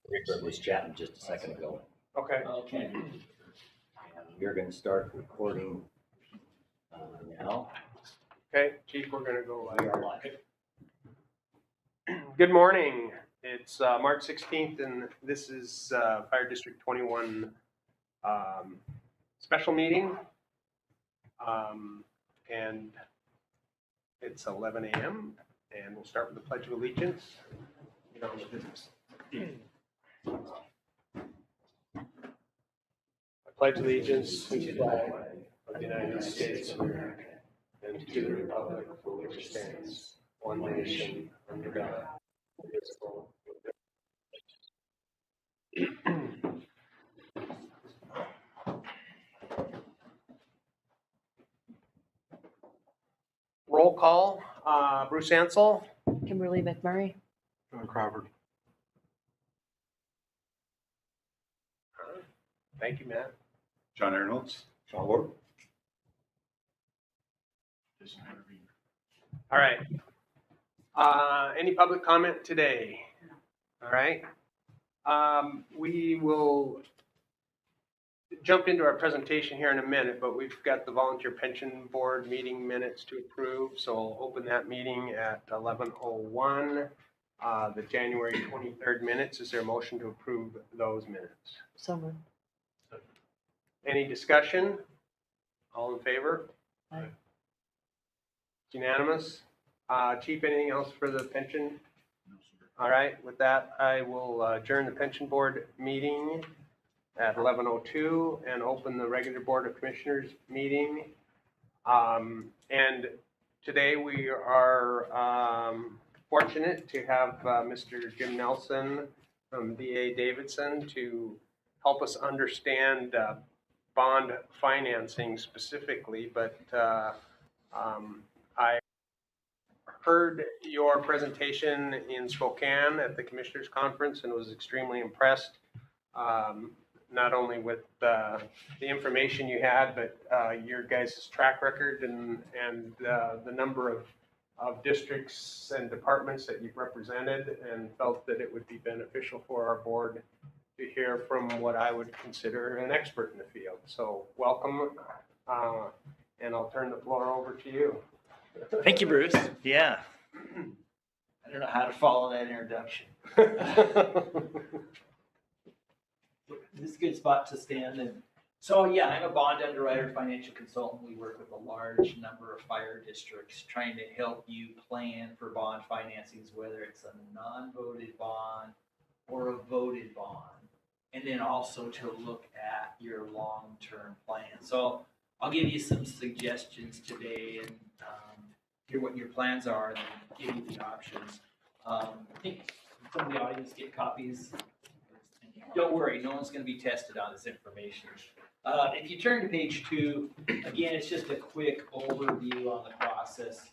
Rick was chatting just a second ago. Okay. Okay. And you're going to start recording now. Okay, Chief, we're going to go We are live. Good morning. It's March 16th, and this is Fire District 21 special meeting. And it's 11 a.m., and we'll start with the Pledge of Allegiance. Get on with business. I pledge allegiance to the flag of the United States of America and to the republic for which it stands, one nation, under God, indivisible, with roll call. Bruce Ansell. Kimberly McMurray. John Crawford. Thank you, Matt. John Arnold's. Sean Ward. All right. Any public comment today? All right. We will jump into our presentation here in a minute, but we've got the Volunteer Pension Board meeting minutes to approve, so I'll open that meeting at 11:01. The January 23rd minutes, is there a motion to approve those minutes? So moved. Any discussion? All in favor? Aye. It's unanimous. Chief, anything else for the pension? All right, with that, I will adjourn the pension board meeting at 11:02 and open the regular Board of Commissioners meeting. And today we are fortunate to have Mr. Jim Nelson from D.A. Davidson to help us understand bond financing specifically, but I heard your presentation in Spokane at the Commissioners Conference and was extremely impressed, not only with the information you had, but your guys' track record and the number of districts and departments that you've represented, and felt that it would be beneficial for our board to hear from what I would consider an expert in the field. So welcome, and I'll turn the floor over to you. Thank you, Bruce. Yeah. I don't know how to follow that introduction. This is a good spot to stand. And so, yeah, I'm a bond underwriter, financial consultant. We work with a large number of fire districts trying to help you plan for bond financings, whether it's a non-voted bond or a voted bond. And then also to look at your long-term plan. So I'll give you some suggestions today and hear what your plans are and then give you the options. I think some of the audience get copies. Don't worry, no one's going to be tested on this information. If you turn to page 2, again, it's just a quick overview on the process.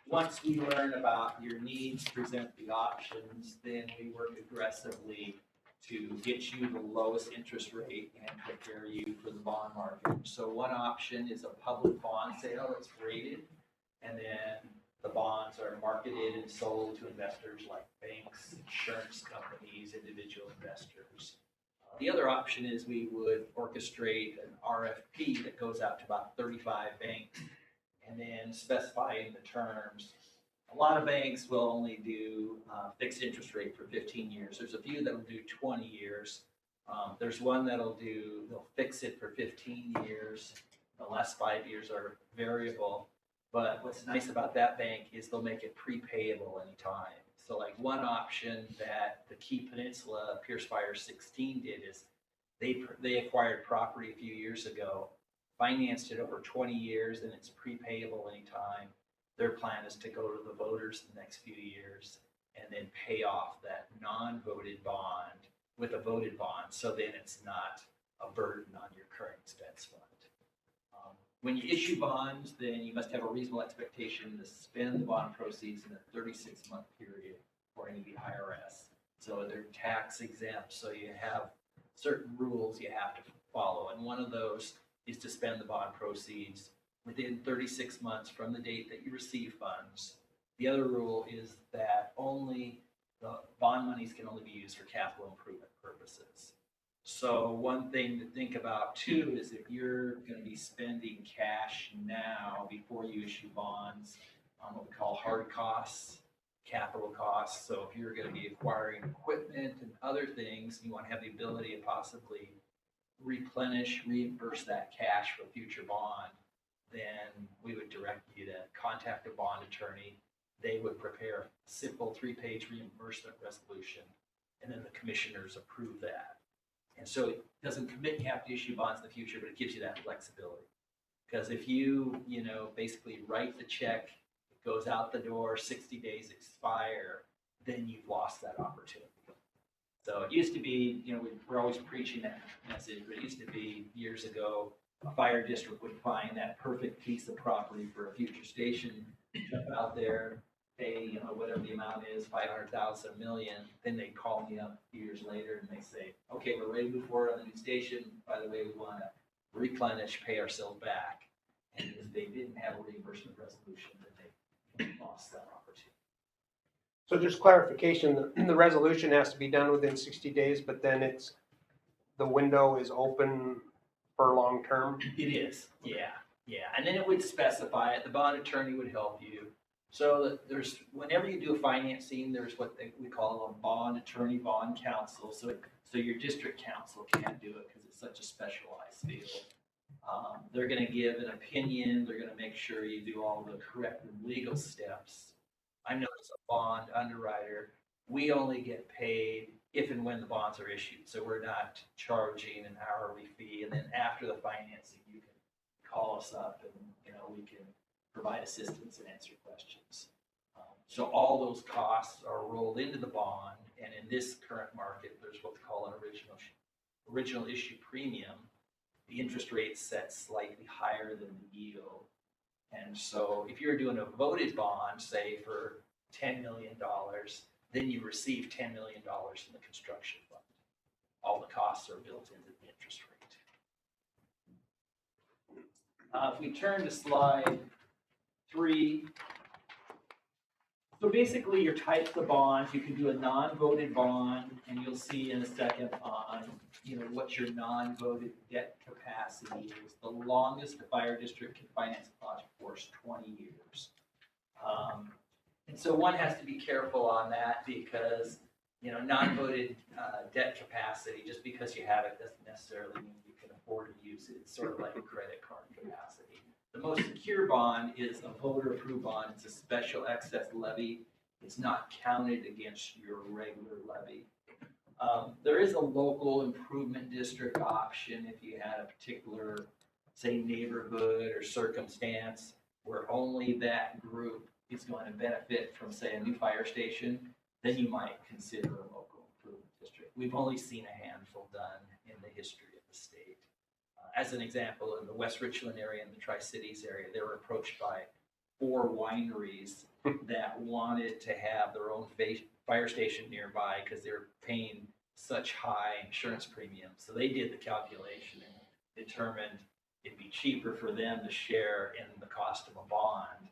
Once we learn about your needs, present the options, then we work aggressively to get you the lowest interest rate and prepare you for the bond market. So one option is a public bond sale that's rated, and then the bonds are marketed and sold to investors like banks, insurance companies, individual investors. The other option is we would orchestrate an RFP that goes out to about 35 banks and then specifying the terms. A lot of banks will only do fixed interest rate for 15 years. There's a few that'll do 20 years. There's one they'll fix it for 15 years. The last 5 years are variable. But what's nice about that bank is they'll make it prepayable anytime. So like one option that the Key Peninsula Pierce Fire 16 did is they acquired property a few years ago, financed it over 20 years, and it's prepayable anytime. Their plan is to go to the voters the next few years and then pay off that non-voted bond with a voted bond. So then it's not a burden on your current expense fund. When you issue bonds, then you must have a reasonable expectation to spend the bond proceeds in a 36-month period according to the IRS. So they're tax exempt, so you have certain rules you have to follow. And one of those is to spend the bond proceeds within 36 months from the date that you receive funds. The other rule is that only the bond monies can only be used for capital improvement purposes. So one thing to think about too is if you're going to be spending cash now before you issue bonds on what we call hard costs, capital costs. So if you're going to be acquiring equipment and other things, you want to have the ability to possibly reimburse that cash for a future bond, then we would direct you to contact a bond attorney. They would prepare a simple 3-page reimbursement resolution, and then the commissioners approve that. And so it doesn't commit you have to issue bonds in the future, but it gives you that flexibility. Because if you, basically write the check, it goes out the door, 60 days expire, then you've lost that opportunity. So it used to be, we're always preaching that message, but it used to be years ago, a fire district would find that perfect piece of property for a future station, jump out there, pay, whatever the amount is, 500,000, $1 million, then they call me up a few years later and they say, okay, we're ready to move forward on the new station. By the way, we want to replenish, pay ourselves back. And if they didn't have a reimbursement resolution, then they lost that opportunity. So just clarification, the resolution has to be done within 60 days, but then the window is open for long term? It is, yeah. And then it would specify it. The bond attorney would help you. So whenever you do a financing, there's what we call a bond attorney, bond counsel. So your district counsel can't do it because it's such a specialized field. They're going to give an opinion. They're going to make sure you do all the correct legal steps. I know as a bond underwriter, we only get paid if and when the bonds are issued. So we're not charging an hourly fee. And then after the financing, you can call us up and, we can provide assistance and answer questions. So all those costs are rolled into the bond. And in this current market, there's what's called an original issue premium. The interest rate set slightly higher than the yield. And so if you're doing a voted bond, say for $10 million, then you receive $10 million in the construction fund. All the costs are built into the interest rate. If we turn to slide 3, so basically your types of bonds, you can do a non-voted bond, and you'll see in a second on what your non-voted debt capacity is. The longest a fire district can finance a project for is 20 years. And so one has to be careful on that because, non-voted debt capacity, just because you have it doesn't necessarily mean you can afford to use it. It's sort of like a credit card capacity. The most secure bond is a voter-approved bond. It's a special excess levy. It's not counted against your regular levy. There is a local improvement district option if you had a particular, say, neighborhood or circumstance where only that group is going to benefit from, say, a new fire station, then you might consider a local improvement district. We've only seen a handful done in the history of the state. As an example, in the West Richland area and the Tri-Cities area, they were approached by 4 wineries that wanted to have their own fire station nearby because they're paying such high insurance premiums. So they did the calculation and determined it'd be cheaper for them to share in the cost of a bond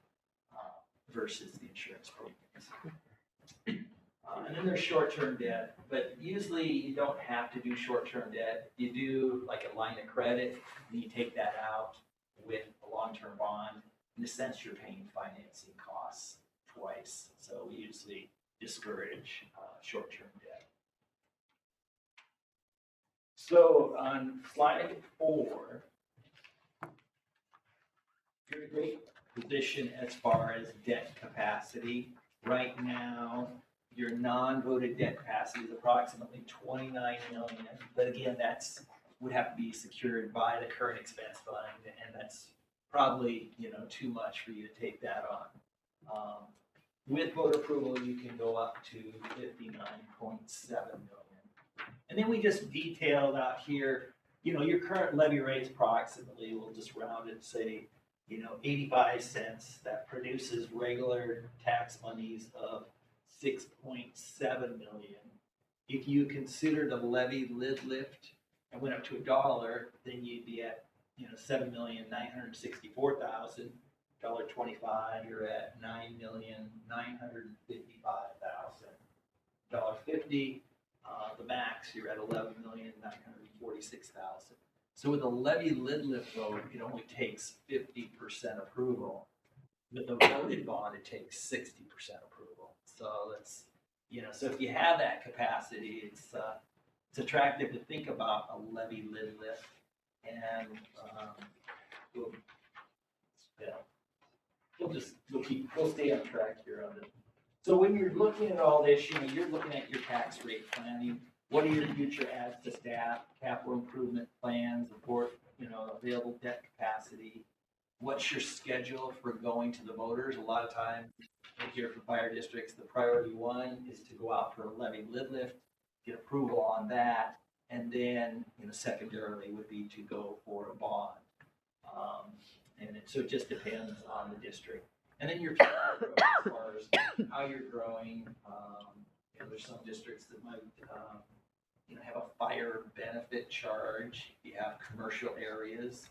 versus the insurance premiums. And then there's short-term debt, but usually you don't have to do short-term debt. You do like a line of credit, and you take that out with a long-term bond. In a sense, you're paying financing costs twice. So we usually discourage short-term debt. So on slide 4, you're in a great position as far as debt capacity. Right now, your non-voted debt capacity is approximately 29 million, but again, would have to be secured by the current expense fund, and that's probably too much for you to take that on. With vote approval, you can go up to 59.7 million. And then we just detailed out here, your current levy rates approximately, we'll just round it, say, 85 cents. That produces regular tax monies of 6.7 million. If you consider the levy lid lift and went up to $1, then you'd be at $7,964,000. $1.25, you're at $9,955,000. $1.50. The max, you're at 11,946,000. So with a levy lid lift vote, it only takes 50% approval. With the voted bond, it takes 60% approval. So that's, so if you have that capacity, it's attractive to think about a levy lid lift, and we'll, we'll stay on track here on this. So when you're looking at all this, you're looking at your tax rate planning. What are your future adds to staff, capital improvement plans, report, available debt capacity? What's your schedule for going to the voters? A lot of times, here for fire districts, the priority one is to go out for a levy lid lift, get approval on that, and then, secondarily would be to go for a bond. So it just depends on the district. And then your capital growth as far as how you're growing. There's some districts that might, have a fire benefit charge. You have commercial areas.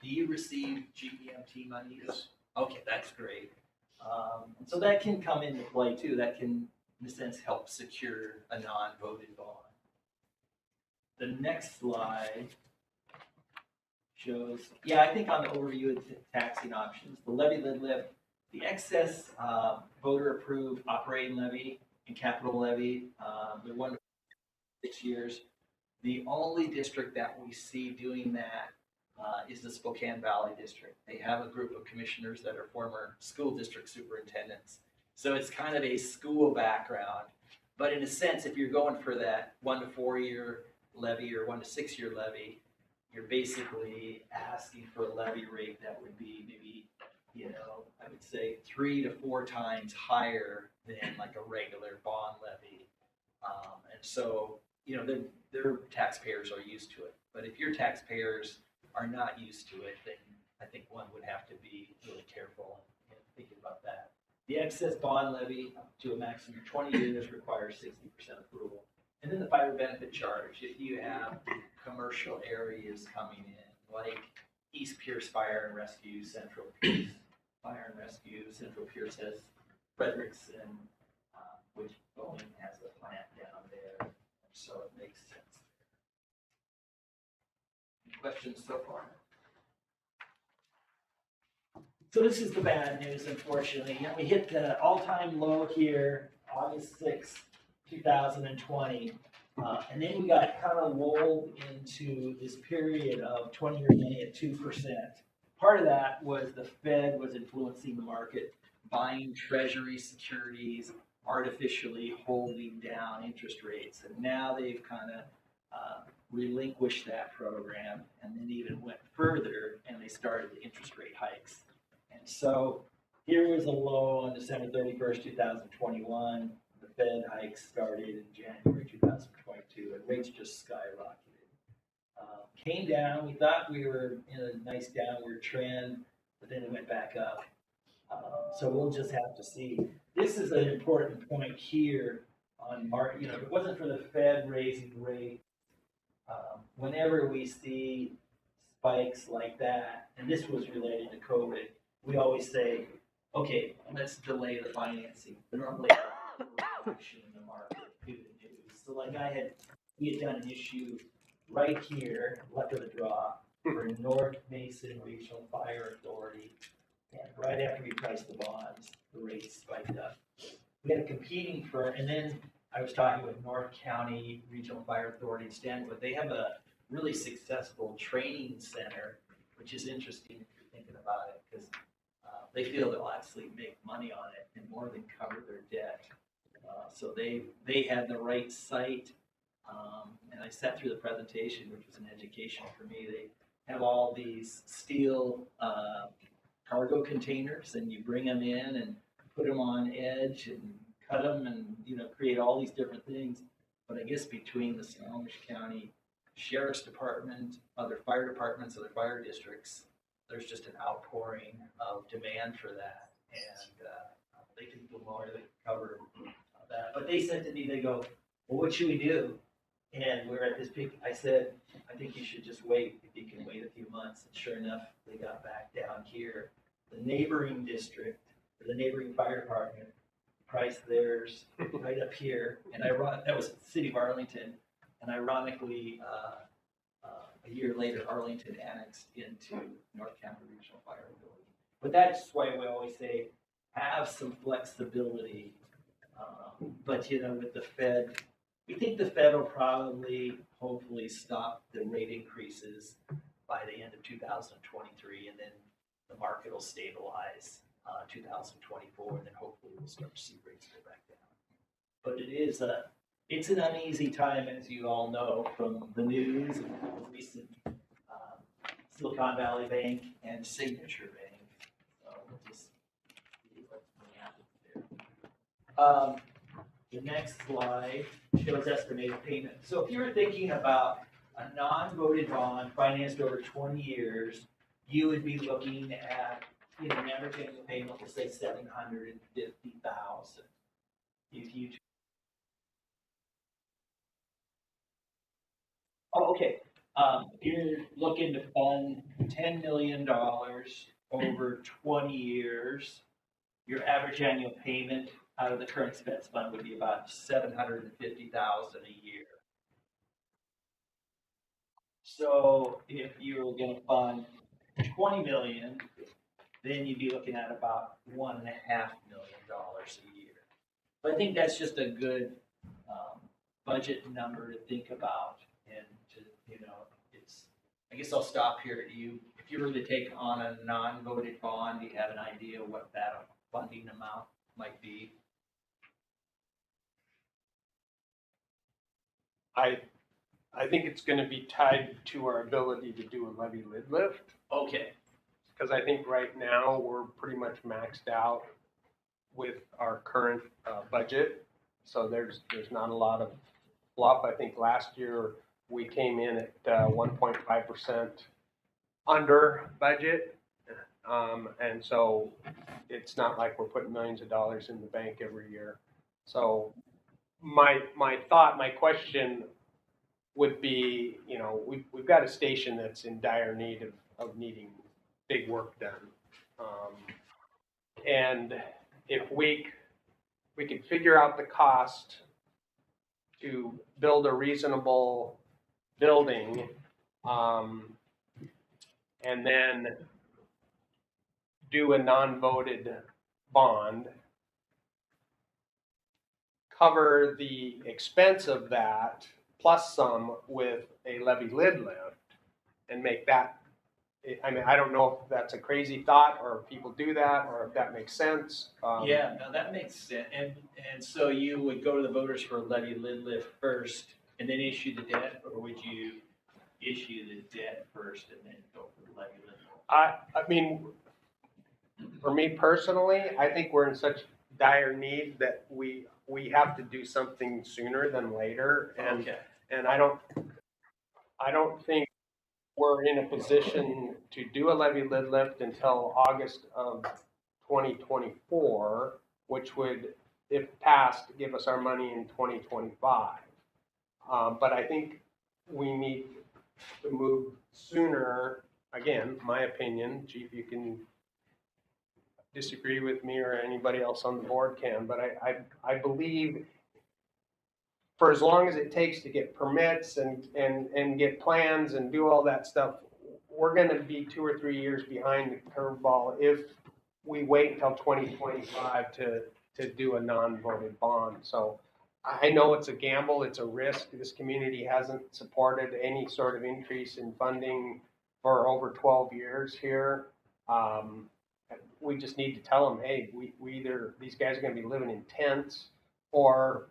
Do you receive GEMT money? Yes. Okay, that's great. And so that can come into play too. That can, in a sense, help secure a non-voted bond. The next slide shows, I think on the overview of taxing options, the levy lid lift, the excess voter approved operating levy and capital levy, they're 1 to 6 years. The only district that we see doing that is the Spokane Valley District. They have a group of commissioners that are former school district superintendents. So it's kind of a school background. But in a sense, if you're going for that 1 to 4 year levy or 1 to 6 year levy, you're basically asking for a levy rate that would be maybe, I would say 3 to 4 times higher than like a regular bond levy. And so, their taxpayers are used to it. But if your taxpayers are not used to it, then I think one would have to be really careful in thinking about that. The excess bond levy up to a maximum of 20 years requires 60% approval. And then the fire benefit charge, if you have commercial areas coming in, like East Pierce Fire and Rescue, Central Pierce Fire and Rescue, Central Pierce has Frederickson, which Boeing has a plant down there, so it makes sense. Any questions so far? So this is the bad news, unfortunately. We hit the all-time low here, August 6th, 2020. And then we got kind of lulled into this period of 20-year money at 2%. Part of that was the Fed was influencing the market, buying treasury securities, artificially holding down interest rates. And now they've kind of relinquished that program and then even went further and they started the interest rate hikes. And so here was a low on December 31st, 2021. The Fed hikes started in January 2022 and rates just skyrocketed. Came down, we thought we were in a nice downward trend, but then it went back up. So we'll just have to see. This is an important point here on market. If it wasn't for the Fed raising rates, whenever we see spikes like that, and this was related to COVID, we always say, okay, let's delay the financing. Normally, reaction in the market due to news. So we had done an issue right here, luck of the draw, for North Mason Regional Fire Authority. And right after we priced the bonds, the rates spiked up. We had a competing firm, and then I was talking with North County Regional Fire Authority in Stanwood. They have a really successful training center, which is interesting if you're thinking about it, because they feel they'll actually make money on it and more than cover their debt. So they had the right site, and I sat through the presentation, which was an education for me. They have all these steel cargo containers, and you bring them in and put them on edge and cut them and create all these different things. But I guess between the Snohomish County Sheriff's Department, other fire departments, other fire districts, there's just an outpouring of demand for that, and they can do more to cover that. But they said to me, they go, well, what should we do? And we're at this peak. I said, I think you should just wait, if you can wait a few months. And sure enough, they got back down here. The neighboring district, or the neighboring fire department, price theirs right up here, and that was the city of Arlington, and ironically, a year later, Arlington annexed into North County Regional Fire Authority. But that's why we always say, have some flexibility. But with the Fed, we think the Fed will probably, hopefully, stop the rate increases by the end of 2023, and then the market will stabilize 2024, and then hopefully we'll start to see rates go back down. But it's an uneasy time, as you all know from the news and the recent Silicon Valley Bank and Signature Bank. So we'll just see what's going to happen there. The next slide shows estimated payment. So if you're thinking about a non-voted bond financed over 20 years, you would be looking at an average annual payment, let's say $750,000. If you if you're looking to fund $10 million over 20 years, your average annual payment out of the current expense fund would be about $750,000 a year. So if you were going to fund 20 million, then you'd be looking at about $1.5 million a year. But I think that's just a good budget number to think about, and to I guess I'll stop here. If you were to take on a non-voted bond, do you have an idea what that funding amount might be? I think it's going to be tied to our ability to do a levy lid lift. Okay. Because I think right now we're pretty much maxed out with our current budget. So there's not a lot of fluff. I think last year we came in at 1.5% under budget. And so it's not like we're putting millions of dollars in the bank every year. So my question would be, we've got a station that's in dire need of needing big work done. And if we could figure out the cost to build a reasonable building, and then do a non-voted bond, cover the expense of that plus some with a levy lid lift, and make that, I don't know if that's a crazy thought or if people do that or if that makes sense. Yeah, no, that makes sense. And so you would go to the voters for a levy lid lift first and then issue the debt, or would you issue the debt first and then go for the levy lid lift? I mean, for me personally, I think we're in such dire need that we have to do something sooner than later. And Okay. And I don't think we're in a position to do a levy lid lift until August of 2024, which would, if passed, give us our money in 2025. But I think we need to move sooner. Again, my opinion, Chief, you can disagree with me or anybody else on the board can, but I believe for as long as it takes to get permits and get plans and do all that stuff, we're going to be 2 or 3 years behind the curveball if we wait until 2025 to do a non-voted bond. So I know it's a gamble, it's a risk. This community hasn't supported any sort of increase in funding for over 12 years here. We just need to tell them, hey, we either, these guys are going to be living in tents, or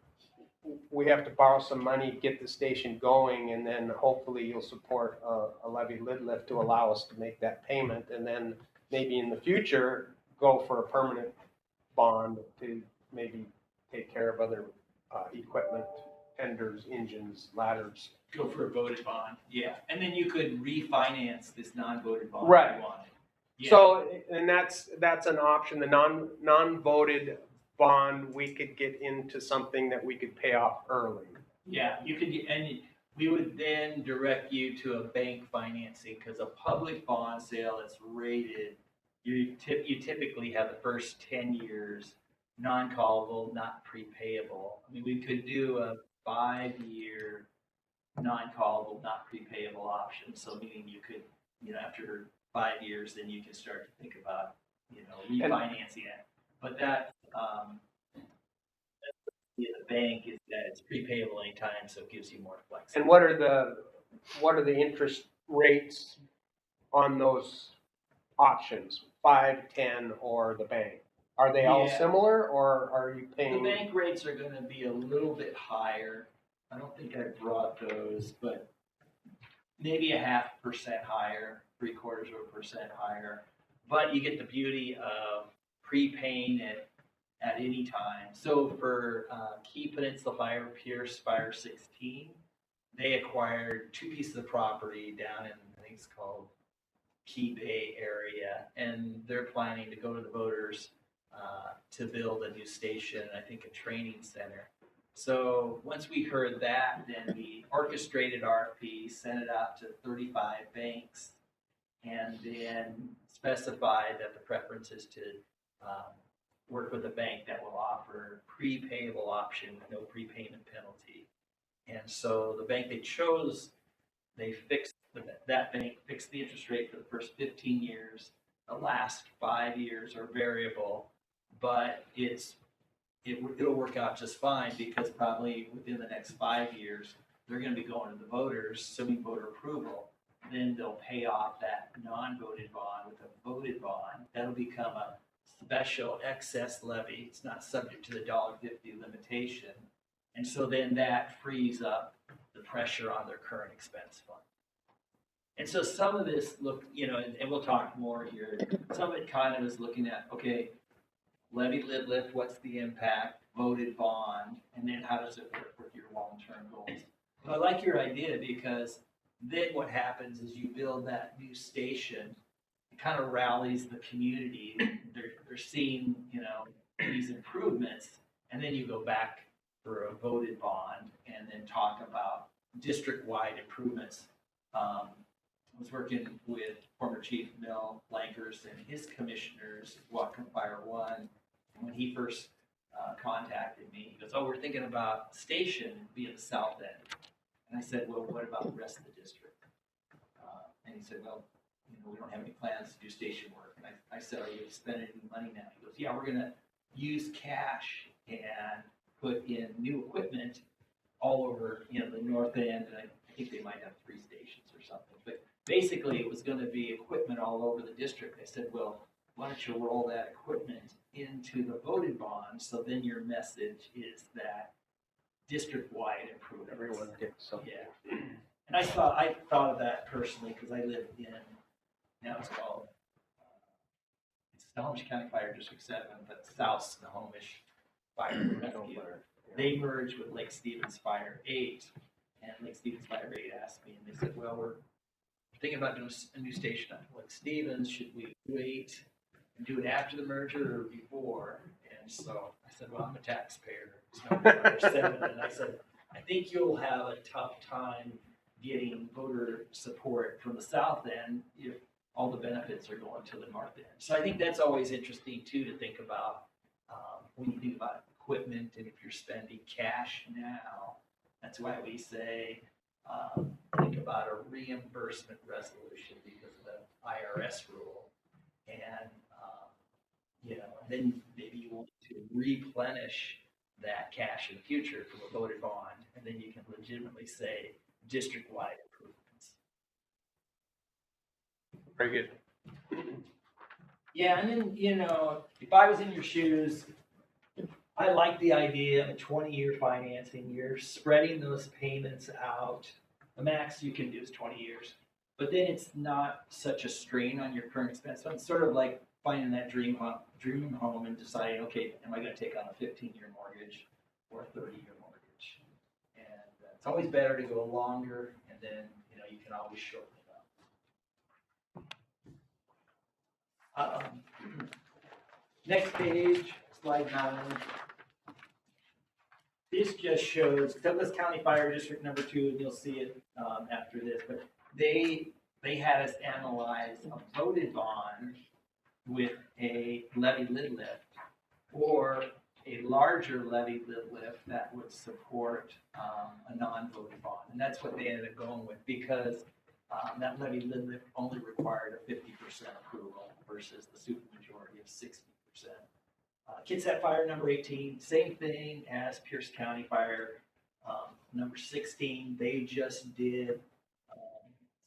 we have to borrow some money, get the station going, and then hopefully you'll support a levy lid lift to allow us to make that payment, and then maybe in the future go for a permanent bond to maybe take care of other equipment, tenders, engines, ladders. Go for a voted bond. Yeah. And then you could refinance this non-voted bond Right. if you wanted. Yeah. So, and that's an option. The non-voted bond, we could get into something that we could pay off early. Yeah, you could, and we would then direct you to a bank financing, because a public bond sale that's rated, you typically have the first 10 years non-callable, not prepayable. I mean, we could do a 5-year non-callable, not prepayable option. So meaning you could, after 5 years, then you can start to think about, refinancing it. But that, the bank is that it's prepayable anytime, so it gives you more flexibility. And what are the interest rates on those options, 5, 10, or the bank? Are they all Yeah. similar, or are you The paying? bank rates are gonna be a little bit higher. I don't think I brought those, but maybe 0.5% higher, 0.75% higher. But you get the beauty of prepaying it at any time. So for Key Peninsula Fire, Pierce Fire 16, they acquired 2 pieces of property down in, I think it's called Key Bay area, and they're planning to go to the voters to build a new station, I think a training center. So once we heard that, then we orchestrated RFP, sent it out to 35 banks, and then specified that the preference is to work with a bank that will offer prepayable option, no prepayment penalty. And so the bank they chose, that bank fixed the interest rate for the first 15 years. The last 5 years are variable, but it'll work out just fine because probably within the next 5 years, they're going to be going to the voters, assuming voter approval. Then they'll pay off that non-voted bond with a voted bond. That'll become a special excess levy. It's not subject to the $1.50 limitation. And so then that frees up the pressure on their current expense fund. And so some of this and we'll talk more here. Some of it kind of is looking at, okay, levy lid lift, what's the impact, voted bond, and then how does it work with your long-term goals? But I like your idea because then what happens is you build that new station, it kind of rallies the community. They're seeing, these improvements, and then you go back for a voted bond and then talk about district-wide improvements. I was working with former Chief Mel Lankers and his commissioners, Whatcom Fire 1, and when he first contacted me, he goes, "Oh, we're thinking about station being the south end." And I said, "Well, what about the rest of the district?" And he said, "Well, we don't have any plans to do station work." And I said, "Are you spending any money now?" He goes, "Yeah, we're going to use cash and put in new equipment all over, the north end." And I think they might have 3 stations or something. But basically, it was going to be equipment all over the district. I said, "Well, why don't you roll that equipment into the voted bond, so then your message is that district-wide improvements." Everyone gets something. Yeah. And I thought of that personally because I lived in, now it's called, it's Snohomish County Fire District 7, but South Snohomish Fire Rescue. They merged with Lake Stevens Fire 8, and Lake Stevens Fire 8 asked me, and they said, "Well, we're thinking about doing a new station on Lake Stevens. Should we wait and do it after the merger or before?" And so I said, "Well, I'm a taxpayer, Snohomish Fire 7, and I said, I think you'll have a tough time getting voter support from the south end if all the benefits are going to the north end." So I think that's always interesting too to think about when you think about equipment and if you're spending cash now. That's why we say think about a reimbursement resolution because of the IRS rule, and then maybe you want to replenish that cash in the future from a voted bond, and then you can legitimately say district-wide improvements. Very good. Yeah, and then, if I was in your shoes, I like the idea of a 20-year financing. You're spreading those payments out. The max you can do is 20 years. But then it's not such a strain on your current expense. So it's sort of like finding that dream home and deciding, okay, am I going to take on a 15-year mortgage or a 30-year mortgage? And it's always better to go longer, and then, you can always shorten it up. Next page, slide 9. This just shows Douglas County Fire District number 2, and you'll see it after this, but they had us analyze a voted bond with a levy lid lift, or a larger levy lit lift that would support a non-voting bond. And that's what they ended up going with, because that levy lit lift only required a 50% approval versus the supermajority of 60%. Kitsap Fire number 18, same thing as Pierce County Fire number 16. They just did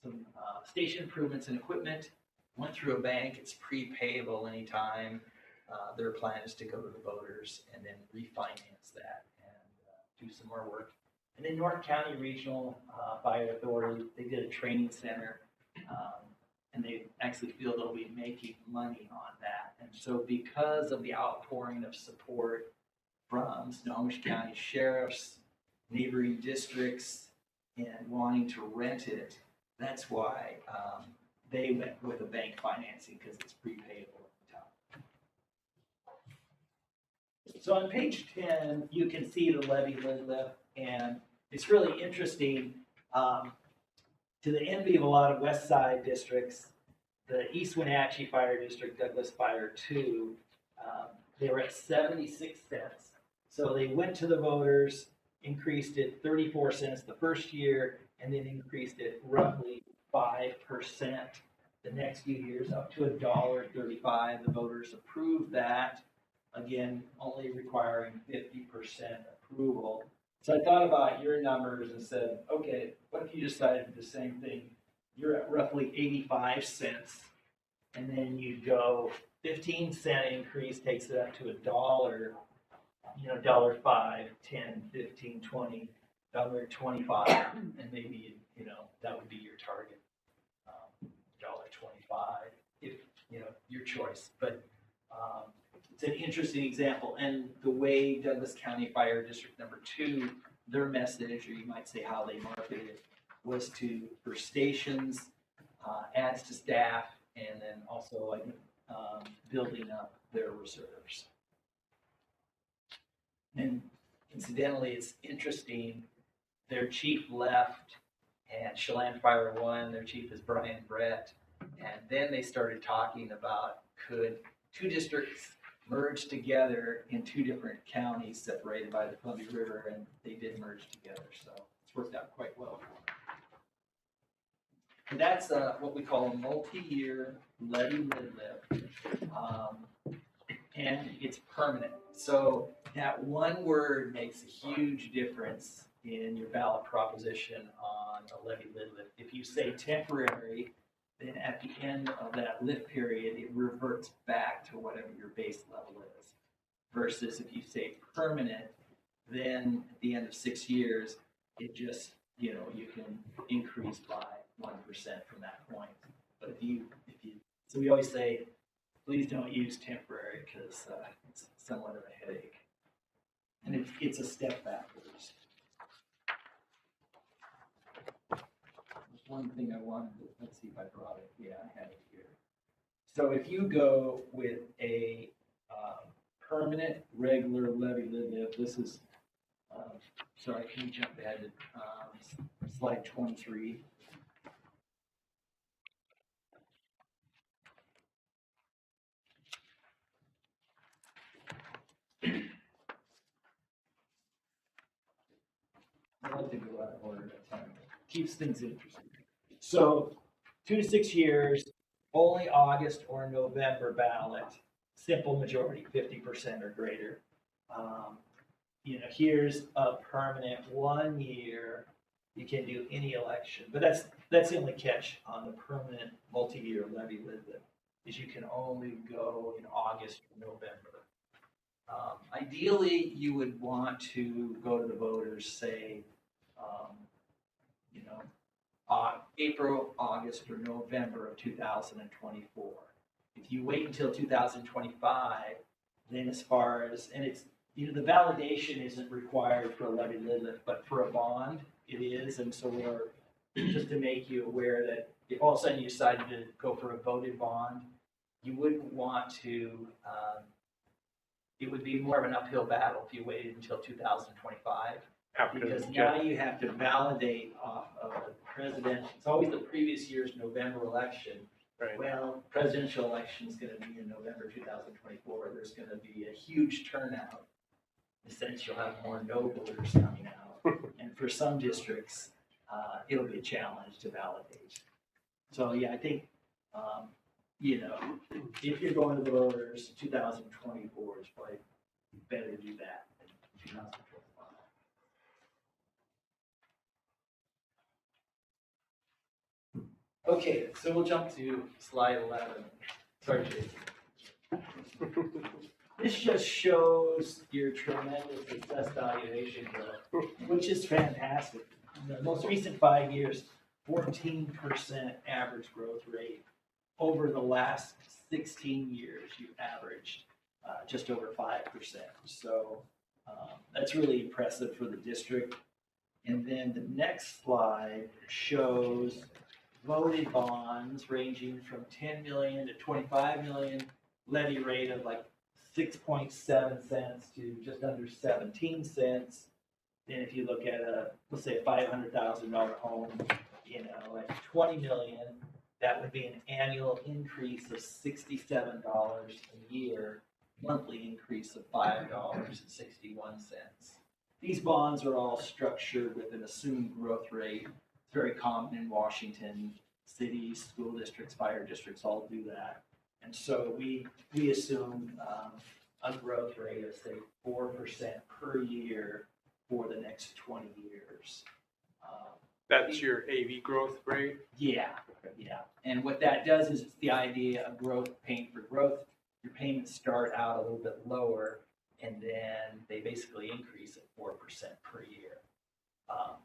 some station improvements and equipment, went through a bank. It's prepayable anytime. Their plan is to go to the voters and then refinance that and do some more work. And then North County Regional Fire Authority, they did a training center, and they actually feel they'll be making money on that. And so because of the outpouring of support from Snohomish County sheriffs, neighboring districts, and wanting to rent it, that's why they went with a bank financing, because it's prepayable at the time. So on page 10, you can see the levy lit lift, and it's really interesting. To the envy of a lot of West Side districts, the East Wenatchee Fire District, Douglas Fire 2, they were at 76 cents. So they went to the voters, increased it 34 cents the first year, and then increased it roughly 5% the next few years, up to $1.35. The voters approved that, again, only requiring 50% approval. So I thought about your numbers and said, okay, what if you decided the same thing? You're at roughly 85 cents, and then you go 15-cent increase takes it up to $1, $1.05, 10, 15, 20, $1.25, and maybe, that would be your target, $1.25, if, your choice. But it's an interesting example. And the way Douglas County Fire District number 2, their message, or you might say how they marketed it, was for stations, adds to staff, and then also building up their reserves. And incidentally, it's interesting, their chief left, and Chelan Fire 1, their chief is Brian Brett, and then they started talking about, could two districts merge together in two different counties separated by the Columbia River, and they did merge together, so it's worked out quite well for them. And that's what we call a multi-year levy lit lift, and it's permanent. So that one word makes a huge difference in your ballot proposition on a levy lit lift. If you say temporary, then at the end of that lift period, it reverts back to whatever your base level is. Versus if you say permanent, then at the end of 6 years, it just, you can increase by 1% from that point. But so we always say, please don't use temporary, because it's somewhat of a headache. And it's a step backwards. There's one thing I wanted to, let's see if I brought it. Yeah, I had it here. So if you go with a permanent regular levy lit lift, this is, sorry, can you jump ahead to slide 23? I like to go out of order at times. Keeps things interesting. So 2 to 6 years, only August or November ballot, simple majority, 50% or greater. Here's a permanent 1 year. You can do any election, but that's the only catch on the permanent multi-year levy lit lift, is you can only go in August or November. Ideally, you would want to go to the voters, say, April, August, or November of 2024. If you wait until 2025, then as far as, and it's, the validation isn't required for a levy lit lift, but for a bond, it is. And so just to make you aware that if all of a sudden you decided to go for a voted bond, you wouldn't want to, it would be more of an uphill battle if you waited until 2025. Because now you have to validate off of the president. It's always the previous year's November election. Right. Well, presidential election is going to be in November 2024. There's going to be a huge turnout in a sense, you'll have more no voters coming out. And for some districts, it'll be a challenge to validate. So, yeah, I think, if you're going to the voters, 2024 is probably better to do that than 2025. Okay, so we'll jump to slide 11. Sorry, Jason. This just shows your tremendous assessed valuation growth, which is fantastic. The most recent 5 years, 14% average growth rate. Over the last 16 years, you averaged just over 5%. So that's really impressive for the district. And then the next slide shows voted bonds ranging from 10 million to 25 million, levy rate of like 6.7 cents to just under 17 cents. Then if you look at let's say a $500,000 home, at 20 million, that would be an annual increase of $67 a year, monthly increase of $5.61. These bonds are all structured with an assumed growth rate. It's very common in Washington. Cities, school districts, fire districts all do that. And so we assumed a growth rate of, say, 4% per year for the next 20 years. That's your AV growth rate? Yeah. And what that does is it's the idea of growth, paying for growth. Your payments start out a little bit lower, and then they basically increase at 4% per year.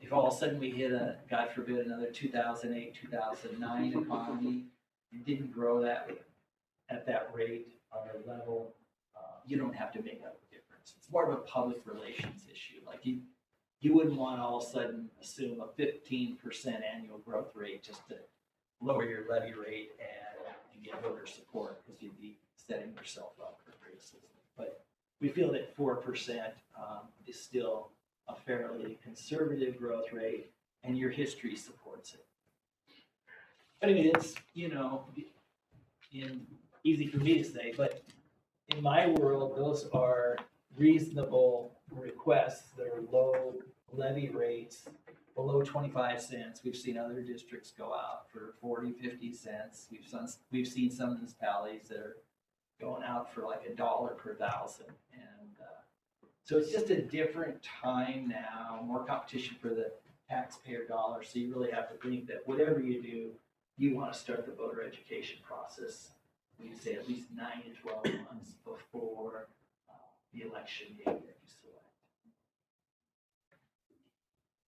If all of a sudden we hit God forbid, another 2008, 2009 economy, and didn't grow that at that rate or level, you don't have to make up the difference. It's more of a public relations issue. Like you wouldn't want to all of a sudden assume a 15% annual growth rate just to lower your levy rate and get voter support, because you'd be setting yourself up for criticism. But we feel that 4% is still a fairly conservative growth rate, and your history supports it. But I mean, it's, easy for me to say, but in my world, those are reasonable requests. They're low levy rates, below 25 cents. We've seen other districts go out for 40, 50 cents. We've seen some municipalities that are going out for like $1 per thousand. And so it's just a different time now, more competition for the taxpayer dollar. So you really have to think that whatever you do, you want to start the voter education process, we say at least 9 to 12 months before the election date that you select.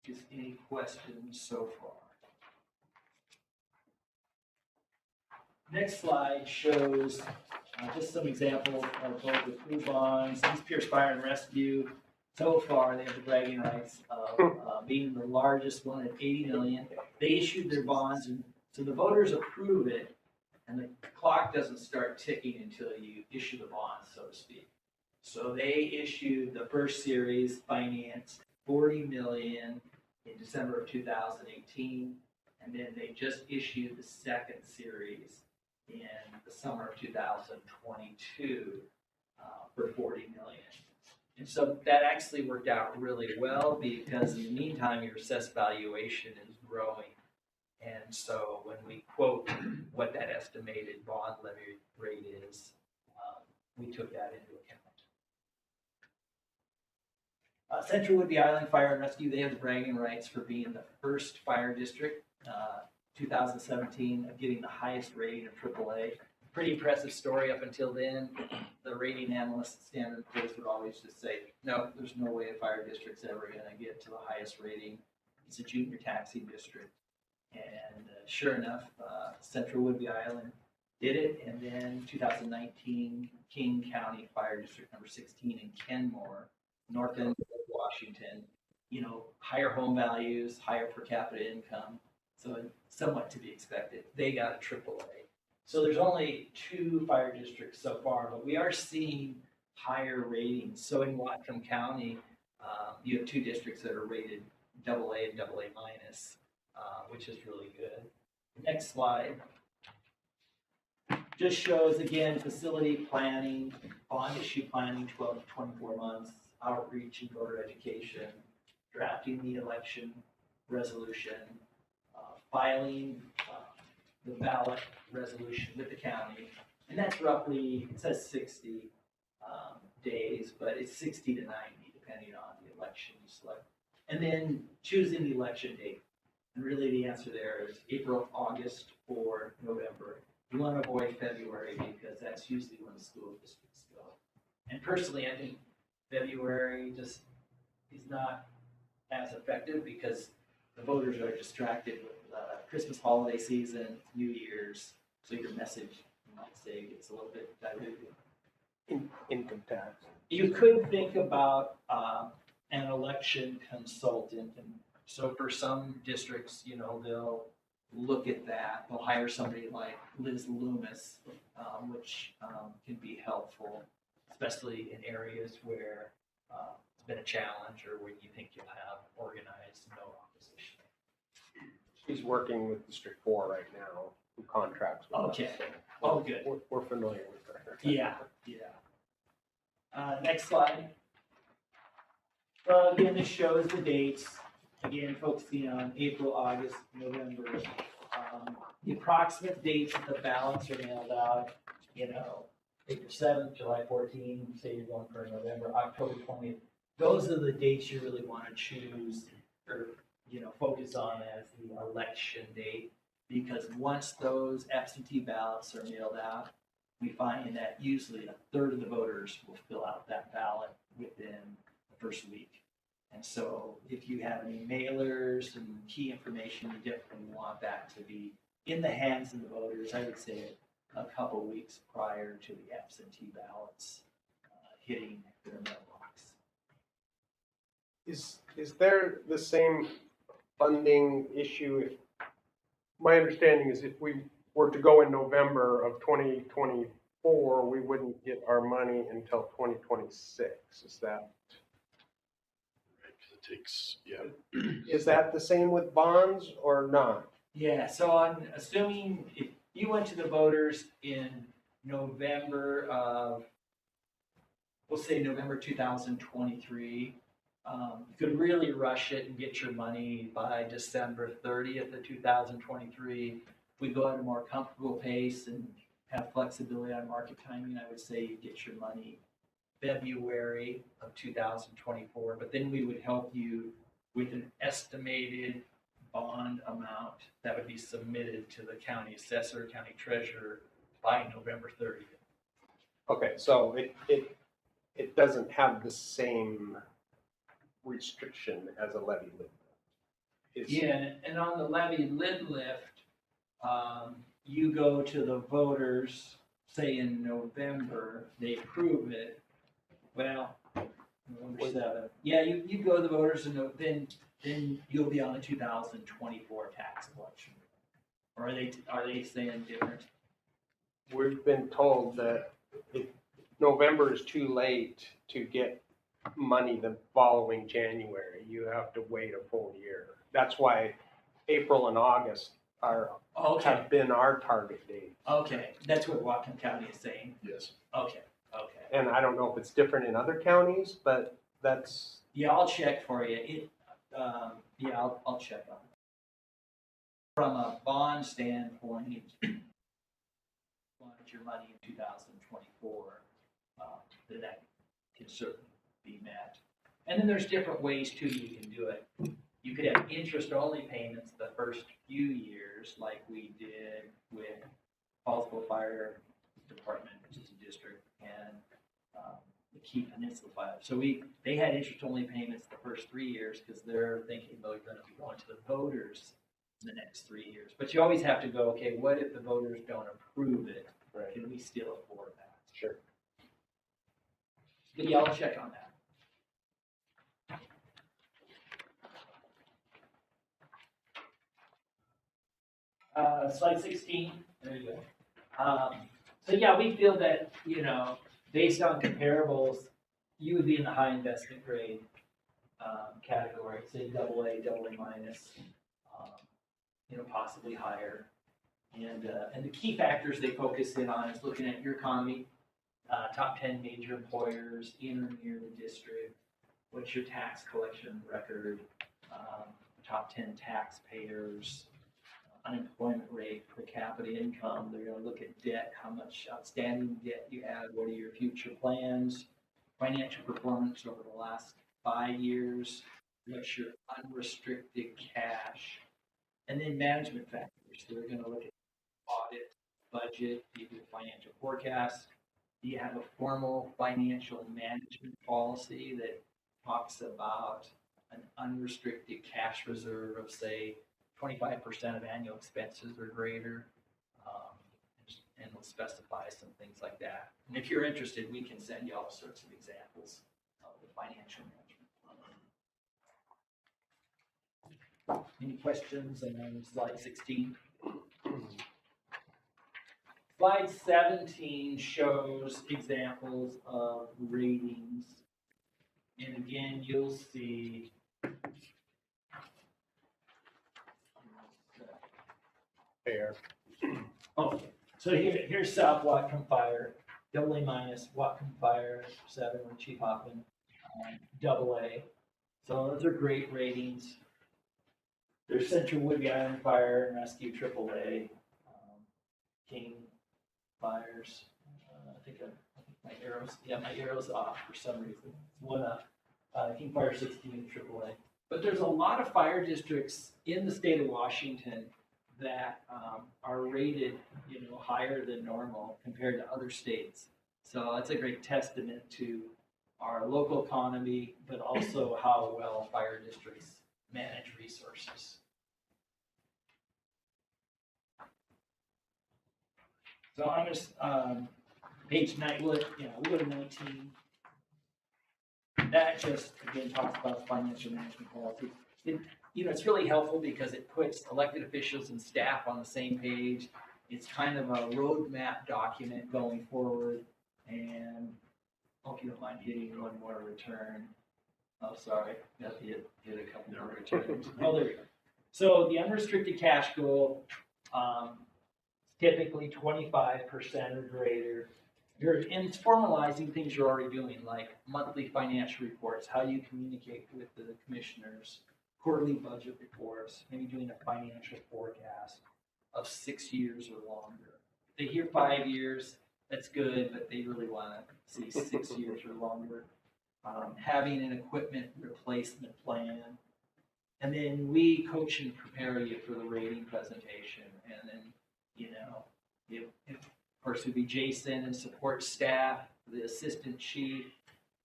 Just any questions so far? Next slide shows just some examples of both the crew bonds. East Pierce Fire and Rescue, so far they have the bragging rights of being the largest one at 80 million. They issued their bonds, and so the voters approve it, and the clock doesn't start ticking until you issue the bonds, so to speak. So they issued the first series, financed 40 million in December of 2018, and then they just issued the second series in the summer of 2022 for 40 million. And so that actually worked out really well, because in the meantime, your assessed valuation is growing. And so when we quote what that estimated bond levy rate is, we took that into account. Central Whidbey Island Fire and Rescue, they have the bragging rights for being the first fire district, 2017, of getting the highest rating of AAA. Pretty impressive story up until then. The rating analysts at Standard & Poor's would always just say, no, there's no way a fire district's ever going to get to the highest rating. It's a junior taxing district. And sure enough, Central Whidbey Island did it. And then 2019, King County Fire District number 16 in Kenmore, north end of Washington, higher home values, higher per capita income. So somewhat to be expected. They got a AAA. So there's only 2 fire districts so far, but we are seeing higher ratings. So in Whatcom County, you have 2 districts that are rated AA and AA minus, which is really good. Next slide just shows, again, facility planning, bond issue planning, 12 to 24 months. outreach and voter education, drafting the election resolution, filing the ballot resolution with the county. And that's roughly, it says 60 days, but it's 60 to 90 depending on the election you select. And then choosing the election date. And really the answer there is April, August, or November. You want to avoid February because that's usually when the school districts go. And personally, I think February just is not as effective because the voters are distracted with Christmas holiday season, New Year's, so your message, you might say, gets a little bit diluted. Income tax. You could think about an election consultant, and so for some districts, they'll look at that. They'll hire somebody like Liz Loomis, which can be helpful, especially in areas where it's been a challenge or when you think you'll have organized no opposition. She's working with District 4 right now, who contracts with us. Okay. So Oh, good. We're familiar with her. Yeah. Next slide. Well, again, this shows the dates. Again, focusing on April, August, November. The approximate dates that the ballots are mailed out, April 7th, July 14th, say you're going for November, October 20th. Those are the dates you really want to choose or, focus on as the election date. Because once those absentee ballots are mailed out, we find that usually a third of the voters will fill out that ballot within the first week. And so if you have any mailers and key information, you definitely want that to be in the hands of the voters, I would say a couple weeks prior to the absentee ballots hitting their mailbox. Is there the same funding issue? My understanding is if we were to go in November of 2024, we wouldn't get our money until 2026. Is that? It takes, yeah. Is that the same with bonds or not? Yeah, so I'm assuming if you went to the voters in November of, we'll say November 2023, you could really rush it and get your money by December 30th of 2023. We go at a more comfortable pace and have flexibility on market timing. I would say you get your money February of 2024, but then we would help you with an estimated bond amount that would be submitted to the county assessor, county treasurer by November 30th. Okay, so it doesn't have the same restriction as a levy limit. Yeah, and on the levy lid lift, you go to the voters, say in November, they approve it. Well, November 7th. Yeah, you go to the voters and then you'll be on the 2024 tax collection. Or are they saying different? We've been told that if November is too late to get money the following January, you have to wait a full year. That's why April and August have been our target date. Okay, that's what Whatcom County is saying. Yes. Okay. And I don't know if it's different in other counties, but that's. Yeah, I'll check for you. I'll check on it. From a bond standpoint, you want your money in 2024, then that can certainly be met. And then there's different ways too you can do it. You could have interest-only payments the first few years, like we did with Hallsville Fire Department, which is a district, and the Key Peninsula Fire. So they had interest-only payments the first 3 years because they're thinking they're going to be going to the voters in the next 3 years. But you always have to go, okay, what if the voters don't approve it? Right. Can we still afford that? Sure. But yeah, I'll check on that. Slide 16. There you go. So yeah, we feel that, based on comparables, you would be in the high investment grade category, say AA, AA minus, possibly higher. And the key factors they focus in on is looking at your economy, top 10 major employers in or near the district, what's your tax collection record, top 10 taxpayers, unemployment rate, per capita income. They're going to look at debt, how much outstanding debt you have, what are your future plans, financial performance over the last 5 years, what's your unrestricted cash, and then management factors. So they're going to look at audit, budget, do you do a financial forecast, do you have a formal financial management policy that talks about an unrestricted cash reserve of, say, 25% of annual expenses or greater, um, and we'll specify some things like that. And if you're interested, we can send you all sorts of examples of the financial management. Any questions on slide 16? Slide 17 shows examples of ratings. And again, you'll see Fair. oh, so here's South Whatcom Fire, AA minus, Whatcom Fire, 7 with Chief Hoffman, AA. So those are great ratings. There's Central Woodby Island Fire and Rescue AAA, King Fires. I think my arrow's off for some reason. One up. King Fire 16 AAA. But there's a lot of fire districts in the state of Washington that are rated, higher than normal compared to other states. So that's a great testament to our local economy, but also how well fire districts manage resources. So I'm just page 9, we'll go to 19. That just again talks about financial management policy. It's really helpful because it puts elected officials and staff on the same page. It's kind of a roadmap document going forward. And hope you don't mind hitting one more return. Oh, sorry, got to hit a couple more returns. Oh, there we go. So the unrestricted cash goal, typically 25% or greater. It's formalizing things you're already doing, like monthly financial reports, how you communicate with the commissioners, quarterly budget reports, maybe doing a financial forecast of 6 years or longer. If they hear 5 years, that's good, but they really want to see 6 years or longer. Having an equipment replacement plan. And then we coach and prepare you for the rating presentation. And then, of course, it would be Jason and support staff, the assistant chief,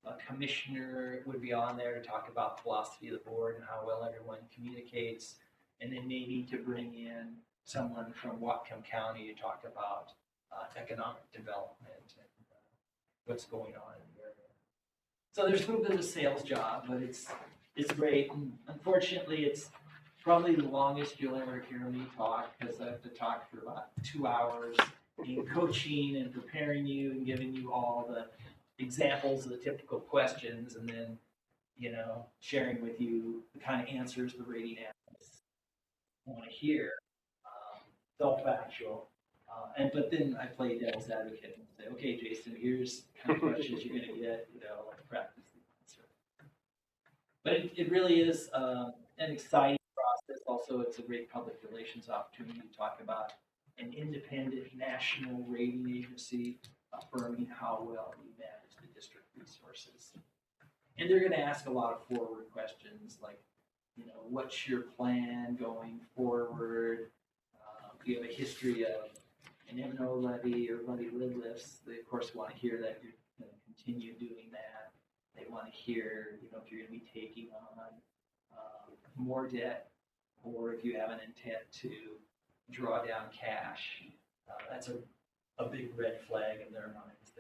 a commissioner would be on there to talk about philosophy of the board and how well everyone communicates. And then maybe to bring in someone from Whatcom County to talk about economic development and what's going on in the area. So there's a little bit of a sales job, but it's great. And unfortunately, it's probably the longest you'll ever hear me talk because I have to talk for about 2 hours in coaching and preparing you and giving you all the examples of the typical questions and then, sharing with you the kind of answers the rating analysts want to hear, self-factual. But then I play devil's advocate and say, okay, Jason, here's the kind of questions you're going to get, practice the answer. But it really is an exciting process. Also, it's a great public relations opportunity to talk about an independent national rating agency affirming how well you manage the district resources. And they're going to ask a lot of forward questions like, what's your plan going forward? Do you have a history of an M&O levy or levy lid lifts? They, of course, want to hear that you're going to continue doing that. They want to hear, if you're going to be taking on more debt or if you have an intent to draw down cash. That's a big red flag in their minds.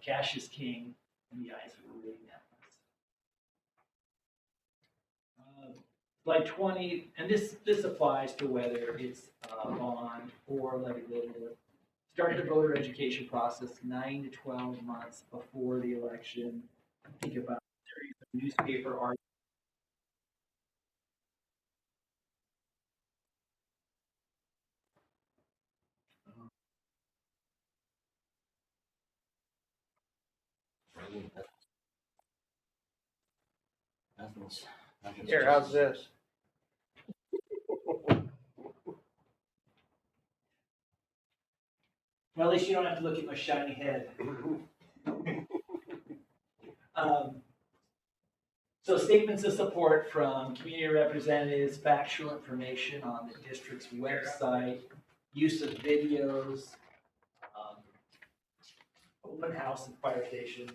Cash is king in the eyes of a rating analyst. Slide 20, and this applies to whether it's a bond or levy lid lift. Start the voter education process 9 to 12 months before the election. Think about newspaper articles. Nothing's. Here, how's this? Well, at least you don't have to look at my shiny head. So statements of support from community representatives, factual information on the district's website, use of videos, open house and fire station,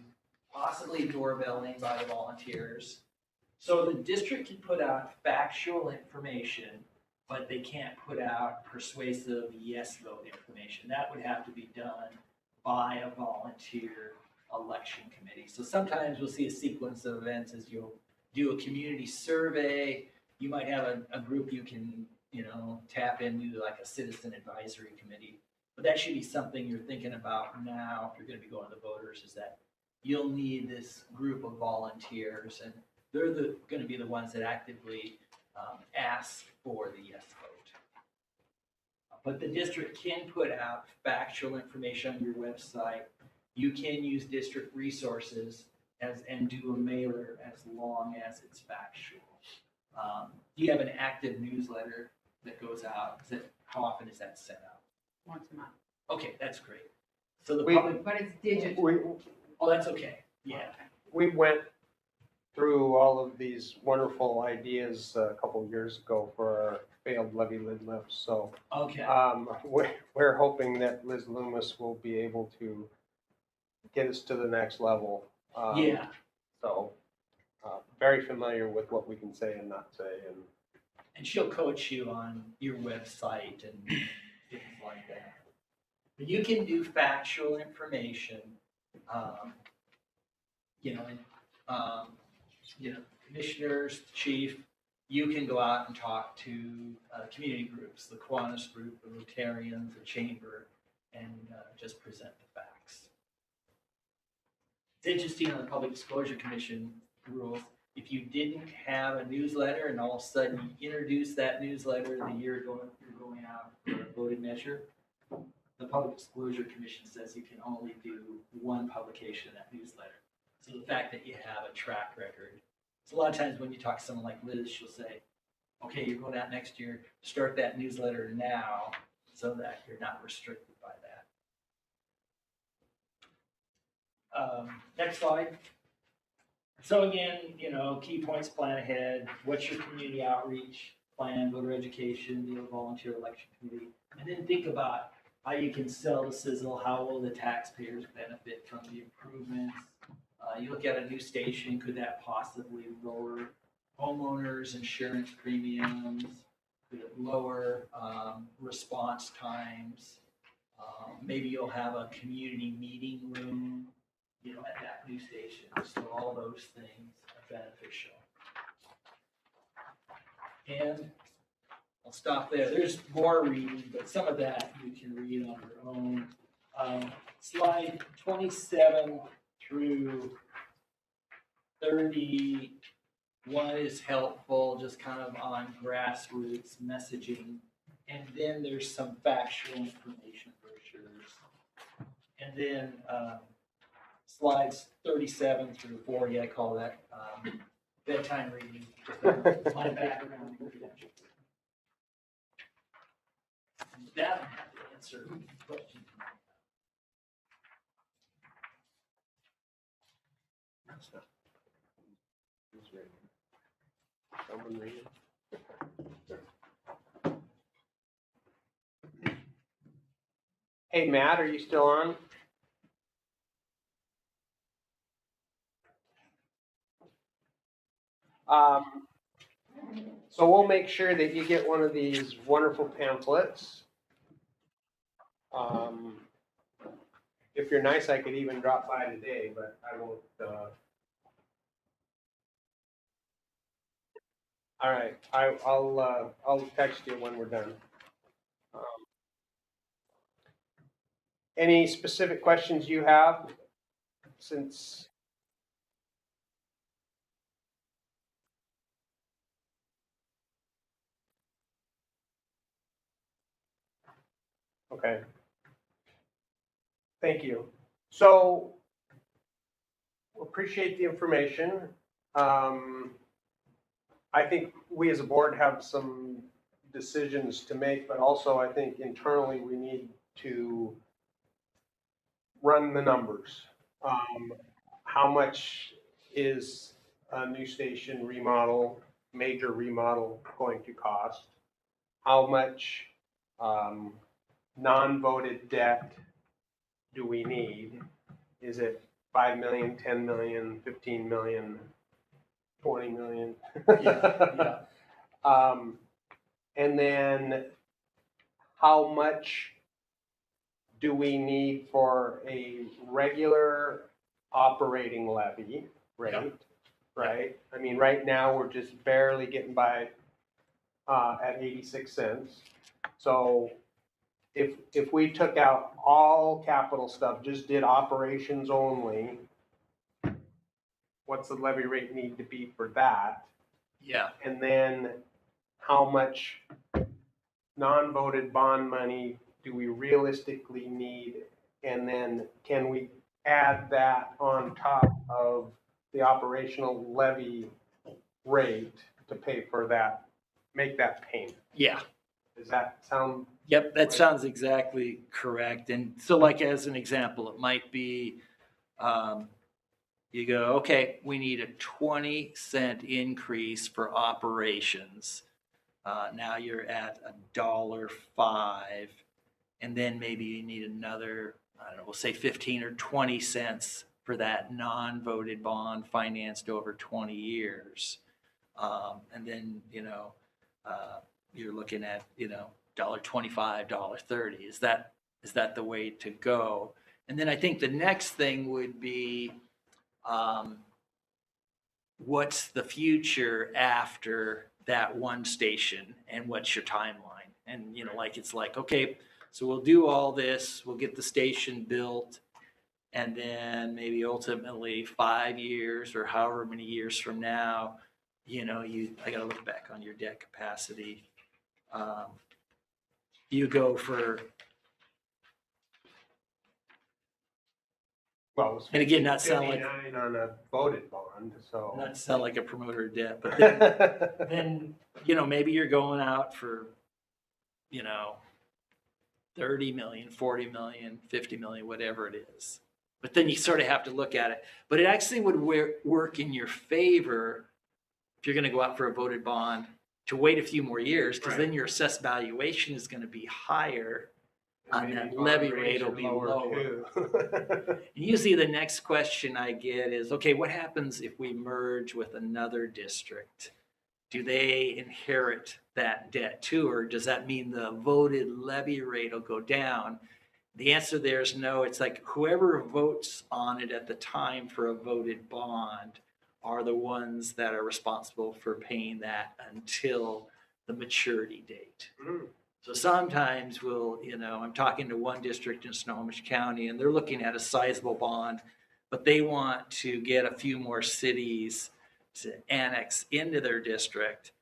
possibly doorbelling by the volunteers. So the district can put out factual information, but they can't put out persuasive yes vote information. That would have to be done by a volunteer election committee. So sometimes we'll see a sequence of events as you'll do a community survey. You might have a group you can, tap into, like a citizen advisory committee. But that should be something you're thinking about now if you're going to be going to the voters, is that you'll need this group of volunteers, and they're going to be the ones that actively ask for the yes vote. But the district can put out factual information on your website. You can use district resources and do a mailer as long as it's factual. Do you have an active newsletter that goes out? How often is that sent out? Once a month, Okay, that's great. So the We- public, but it's digital. oh, that's okay. Yeah. We went through all of these wonderful ideas a couple of years ago for our failed levy lid lifts. So Okay. we're hoping that Liz Loomis will be able to get us to the next level. Yeah. So very familiar with what we can say and not say. And she'll coach you on your website and things like that. But you can do factual information, commissioners, chief, you can go out and talk to community groups, the Kiwanis group, the Rotarians, the chamber, and just present the facts. It's interesting on the Public Disclosure Commission rules, if you didn't have a newsletter and all of a sudden you introduce that newsletter the year you're going out for a voting measure, the Public Disclosure Commission says you can only do one publication of that newsletter. So the fact that you have a track record. So a lot of times when you talk to someone like Liz, she'll say, okay, you're going out next year, start that newsletter now so that you're not restricted by that. Next slide. So again, key points, plan ahead. What's your community outreach plan, voter education, volunteer election committee? And then think about how you can sell the sizzle. How will the taxpayers benefit from the improvements? You look at a new station, could that possibly lower homeowners' insurance premiums? Could it lower response times? Maybe you'll have a community meeting room, at that new station. So all those things are beneficial. And I'll stop there. There's more reading, but some of that you can read on your own. Slide 27 through 31 is helpful, just kind of on grassroots messaging. And then there's some factual information brochures. And then slides 37 through 40, I call that bedtime reading. My background. That I have to answer questions. Someone read it? Hey, Matt, are you still on? So we'll make sure that you get one of these wonderful pamphlets. If you're nice, I could even drop by today, but I won't. All right, I'll text you when we're done. Any specific questions you have since? Okay. Thank you. So appreciate the information. I think we as a board have some decisions to make, but also I think internally we need to run the numbers. How much is a new station remodel, major remodel going to cost? How much non-voted debt do we need? Is it 5 million, 10 million, 15 million, 20 million? Yeah. And then how much do we need for a regular operating levy rate? Yeah. Right? I mean, right now, we're just barely getting by at 86 cents. So if we took out all capital stuff, just did operations only, what's the levy rate need to be for that? Yeah. And then how much non-voted bond money do we realistically need? And then can we add that on top of the operational levy rate to pay for that, make that payment? Yeah. Does that sound? Yep, that Right. sounds exactly correct. And so like as an example, it might be, you go, okay, we need a 20-cent increase for operations. Now you're at $1.05, and then maybe you need another, I don't know, we'll say 15 or 20 cents for that non-voted bond financed over 20 years. And then, you're looking at, $1.25, $1.30. Is that the way to go? And then I think the next thing would be, what's the future after that one station and what's your timeline? And, it's like, okay, so we'll do all this, we'll get the station built, and then maybe ultimately 5 years or however many years from now, I got to look back on your debt capacity. You go for, Well, and again, not sound like 59 on a voted bond, so. not to sound like a promoter of debt, but then maybe you're going out for 30 million, 40 million, 50 million, whatever it is. But then you sort of have to look at it. But it actually would work in your favor if you're going to go out for a voted bond to wait a few more years, because then your assessed valuation is going to be higher. And that levy rate will be lower. Too. And usually the next question I get is, okay, what happens if we merge with another district? Do they inherit that debt too, or does that mean the voted levy rate will go down? The answer there is no. It's like whoever votes on it at the time for a voted bond are the ones that are responsible for paying that until the maturity date. Mm. So sometimes I'm talking to one district in Snohomish County, and they're looking at a sizable bond, but they want to get a few more cities to annex into their district,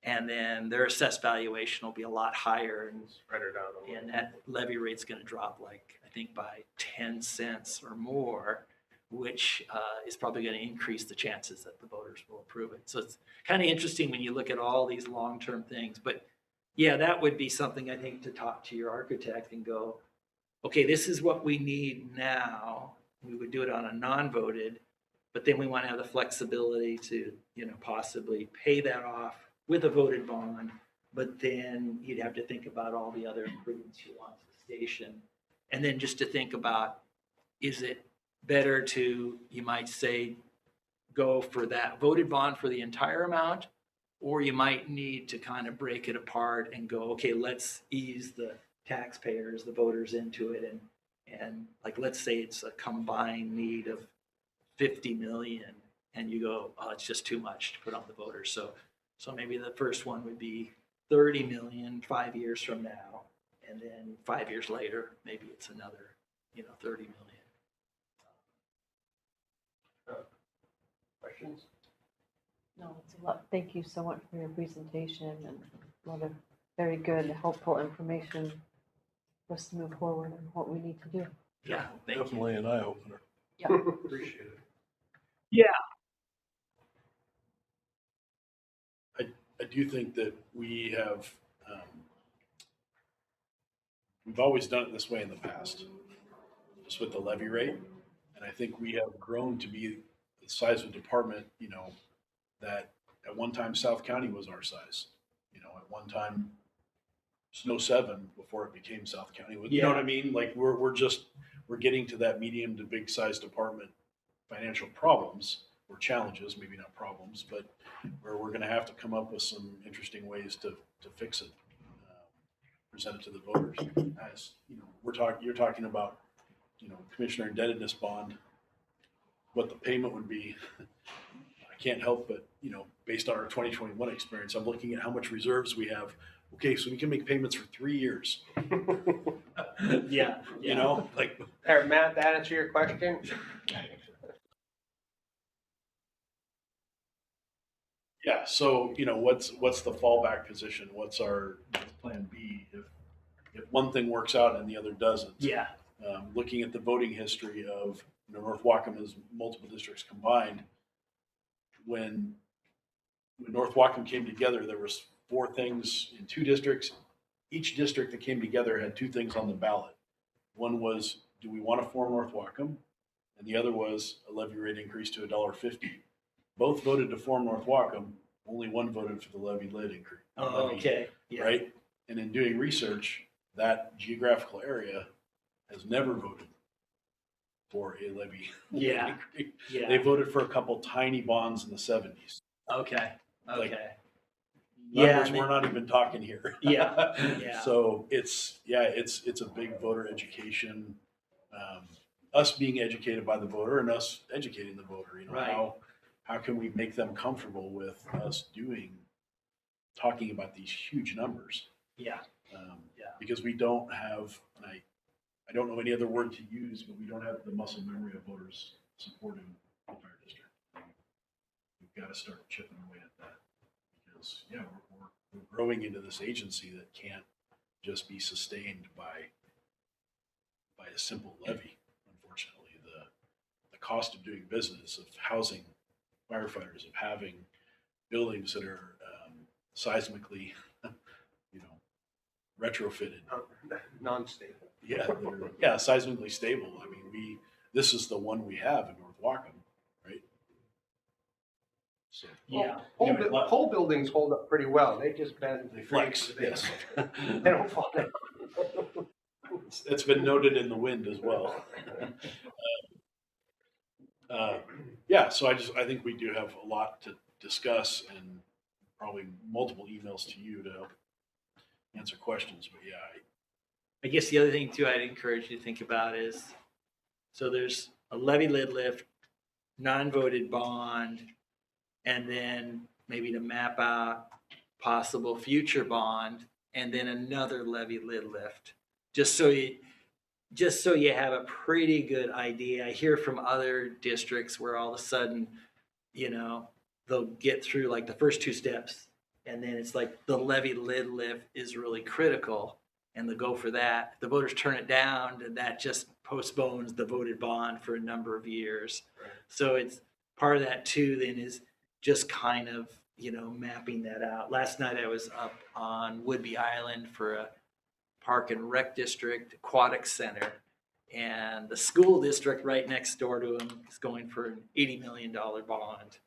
and then their assessed valuation will be a lot higher, Spread her down a little. and that levy rate's going to drop I think by 10 cents or more, which is probably going to increase the chances that the voters will approve it. So it's kind of interesting when you look at all these long-term things, but yeah, that would be something I think to talk to your architect and go, okay, this is what we need now. We would do it on a non-voted, but then we want to have the flexibility to, possibly pay that off with a voted bond. But then you'd have to think about all the other improvements you want to the station. And then just to think about, is it better to, you might say, go for that voted bond for the entire amount? Or you might need to kind of break it apart and go, okay, let's ease the taxpayers, the voters into it. And like, let's say it's a combined need of 50 million, and you go, oh, it's just too much to put on the voters. So maybe the first one would be 30 million 5 years from now. And then 5 years later, maybe it's another, 30 million. Questions? No, it's a lot. Thank you so much for your presentation and a lot of very good, helpful information for us to move forward and what we need to do. Yeah, thank you. Definitely an eye opener. Appreciate it. I do think that we have, we've always done it this way in the past, just with the levy rate. And I think we have grown to be the size of department, that at one time South County was our size. At one time, Snow 7 before it became South County. You know what I mean? Like we're getting to that medium to big size department financial problems or challenges, maybe not problems, but where we're going to have to come up with some interesting ways to fix it, present it to the voters. As you're talking about, commissioner indebtedness bond, what the payment would be. I can't help but, based on our 2021 experience, I'm looking at how much reserves we have. Okay, so we can make payments for 3 years. Yeah. Like. All right, Matt, that answer your question? Yeah, so, what's the fallback position? What's our plan B if one thing works out and the other doesn't? Yeah. Looking at the voting history of, North Whatcom has multiple districts combined. When North Whatcom came together, there was 4 things in 2 districts. Each district that came together had 2 things on the ballot. One was, do we want to form North Whatcom? And the other was a levy rate increase to $1.50. Both voted to form North Whatcom. Only one voted for the levy increase. Oh, okay. Yeah. Right? And in doing research, that geographical area has never voted for a levy Yeah. increase. Yeah. They voted for a couple tiny bonds in the 70s. Okay. Like, Okay. Numbers we're not even talking here. Yeah. Yeah. So it's a big voter education. Us being educated by the voter and us educating the voter. Right. How can we make them comfortable with us talking about these huge numbers? Yeah. Because we don't have, and I don't know any other word to use, but we don't have the muscle memory of voters supporting the fire district. We've got to start chipping away at that because, we're growing into this agency that can't just be sustained by a simple levy. Unfortunately, the cost of doing business, of housing firefighters, of having buildings that are seismically, retrofitted. Non-stable. Yeah, seismically stable. I mean, this is the one we have in North Whatcom, right? So Yeah. Whole buildings hold up pretty well. They just bend. they flex. Yes, They don't fall down. it's been noted in the wind as well. So I think we do have a lot to discuss and probably multiple emails to you to help answer questions. But I guess the other thing too, I'd encourage you to think about is, so there's a levy lid lift, non-voted bond, and then maybe to map out possible future bond, and then another levy lid lift, just so you have a pretty good idea. I hear from other districts where all of a sudden, they'll get through like the first 2 steps, and then it's like the levy lid lift is really critical, and they'll go for that. The voters turn it down, and that just postpones the voted bond for a number of years. Right. So it's part of that too, then, is just kind of, mapping that out. Last night I was up on Woodby Island for a park and rec district aquatic center, and the school district right next door to them is going for an $80 million bond.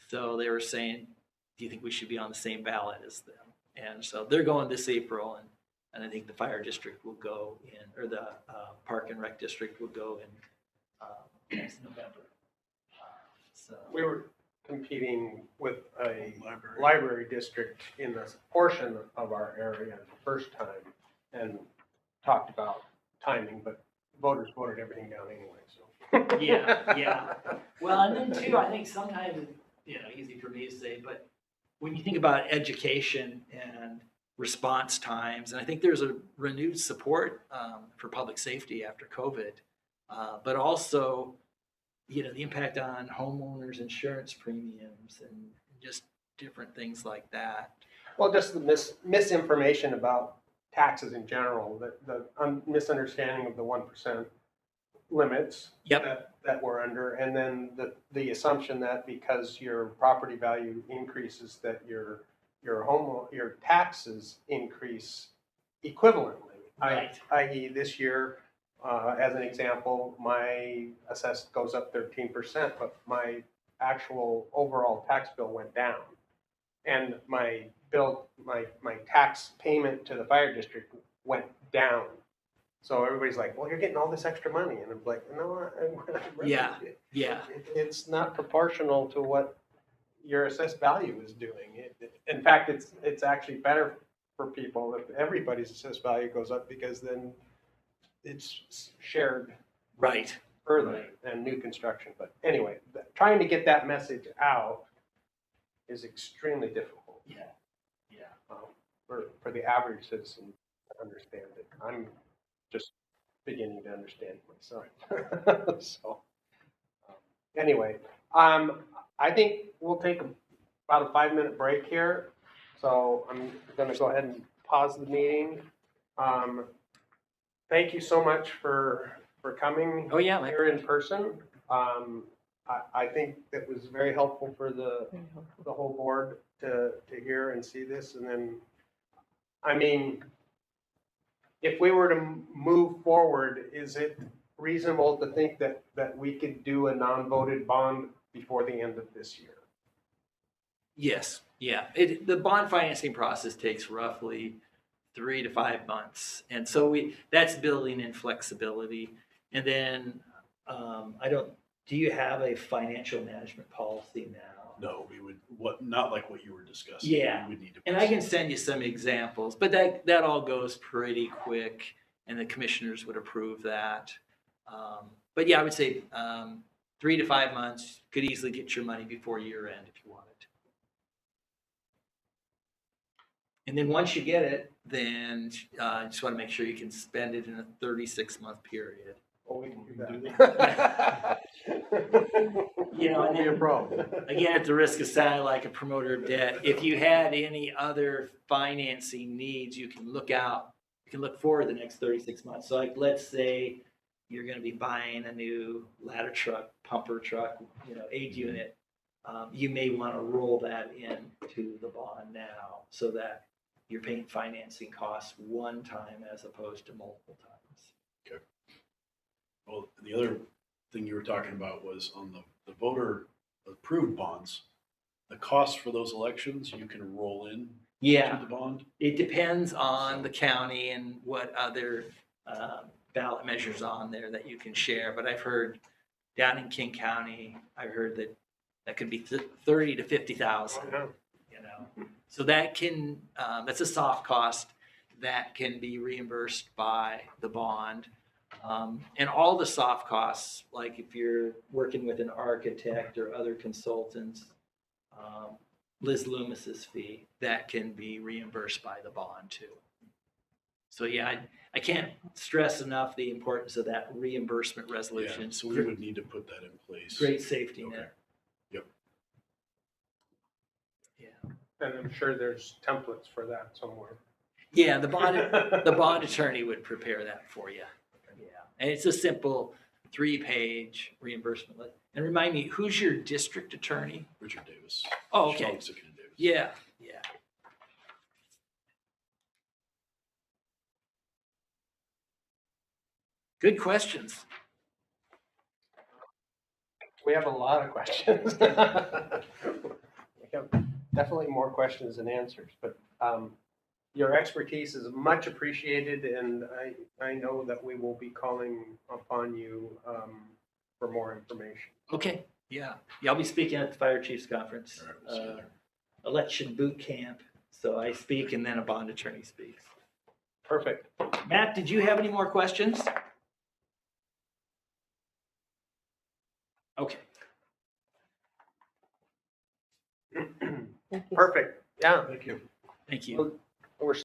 So they were saying, do you think we should be on the same ballot as them? And so they're going this April, and I think the fire district will go in, or the park and rec district will go in next November. So We were competing with a library district in this portion of our area the first time and talked about timing, but voters voted everything down anyway, so. Yeah. Well, and then too, I think sometimes, easy for me to say, but when you think about education and response times, and I think there's a renewed support for public safety after COVID, but also, the impact on homeowners' insurance premiums and just different things like that. Well, just the misinformation about taxes in general, the misunderstanding of the 1% limits. Yep. That we're under, and then the assumption that because your property value increases, that your your taxes increase equivalently. Right. I.e. this year, as an example, my assessed goes up 13%, but my actual overall tax bill went down. And my tax payment to the fire district went down. So everybody's like, well, you're getting all this extra money. And I'm like, no, Yeah. Yeah. it's not proportional to what your assessed value is doing. In fact, it's actually better for people if everybody's assessed value goes up, because then it's shared Right. further Right. than new construction. But anyway, trying to get that message out is extremely difficult. Yeah. Yeah. For the average citizen to understand it. I'm just beginning to understand myself. So anyway, I think we'll take about a 5-minute break here. So I'm going to go ahead and pause the meeting. Thank you so much for coming Oh, yeah. here in person. I think that was very helpful for the Very helpful. the whole board to hear and see this. And then, I mean, if we were to move forward, is it reasonable to think that we could do a non-voted bond before the end of this year? Yes. Yeah. The bond financing process takes roughly 3 to 5 months. And so that's building in flexibility. And then, do you have a financial management policy now? No, we would, not like what you were discussing. Yeah. We would need to. And I can send you some examples, but that all goes pretty quick, and the commissioners would approve that. But yeah, I would say 3 to 5 months, could easily get your money before year end if you wanted. And then once you get it, then you just want to make sure you can spend it in a 36-month period. Oh, we can do that. You know, Won't be a problem. Again, at the risk of sounding like a promoter of debt, if you had any other financing needs, you can look forward the next 36 months. So like, let's say you're going to be buying a new ladder truck, pumper truck, 8 unit. You may want to roll that into the bond now so that you're paying financing costs one time as opposed to multiple times. Okay. Well, the other thing you were talking about was on the voter approved bonds, the costs for those elections, you can roll in Yeah. to the bond. It depends on the county and what other ballot measures on there that you can share. But I've heard down in King County, I've heard that could be 30 to 50,000. So that that's a soft cost that can be reimbursed by the bond. And all the soft costs, like if you're working with an architect or other consultants, Liz Loomis's fee, that can be reimbursed by the bond too. So yeah, I can't stress enough the importance of that reimbursement resolution. Yeah, so we would need to put that in place. Great safety Okay. net. Yep. Yeah. And I'm sure there's templates for that somewhere. Yeah, the bond attorney would prepare that for you. Yeah, and it's a simple 3-page reimbursement list. And remind me, who's your district attorney? Richard Davis. Oh, okay. Davis. Yeah. Good questions. We have a lot of questions. We have definitely more questions than answers, but your expertise is much appreciated, and I know that we will be calling upon you for more information. Okay. Yeah. I'll be speaking at the Fire Chiefs Conference. All right, we'll see you there. Election boot camp. So I speak and then a bond attorney speaks. Perfect. Matt, did you have any more questions? Okay. Thank you. Perfect. Yeah. Thank you. Thank you. We're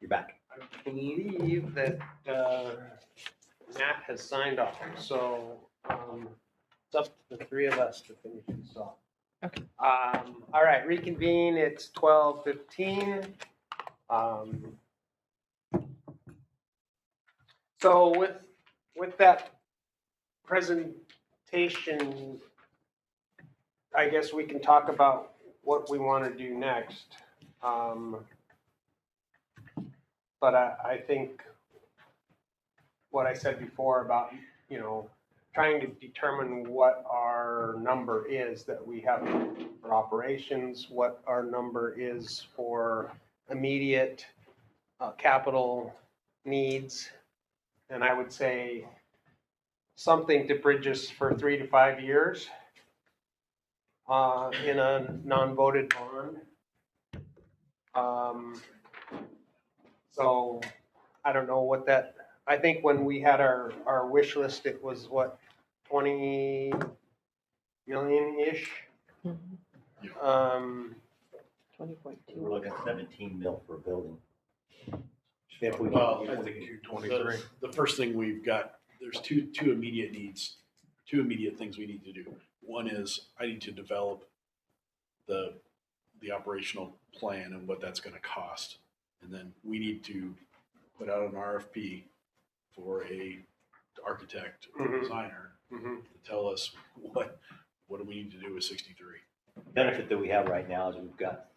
You're back. I believe that Matt has signed off, so it's up to the three of us to finish this off. Okay. All right, reconvene, it's 12:15. So with that presentation, I guess we can talk about what we want to do next. But I think what I said before about, trying to determine what our number is that we have for operations, what our number is for immediate capital needs. And I would say something to bridge us for 3 to 5 years in a non-voted bond. So I don't know what that, I think when we had our wish list, it was what, 20 million-ish? 20.2. We're looking at 17 mil for a building. If we, Well, if I we- think the first thing we've got, there's two immediate needs, two immediate things we need to do. One is I need to develop the operational plan and what that's gonna cost. And then we need to put out an RFP for a architect or Mhm. designer to tell us what do we need to do with 63. benefit that we have right now is we've got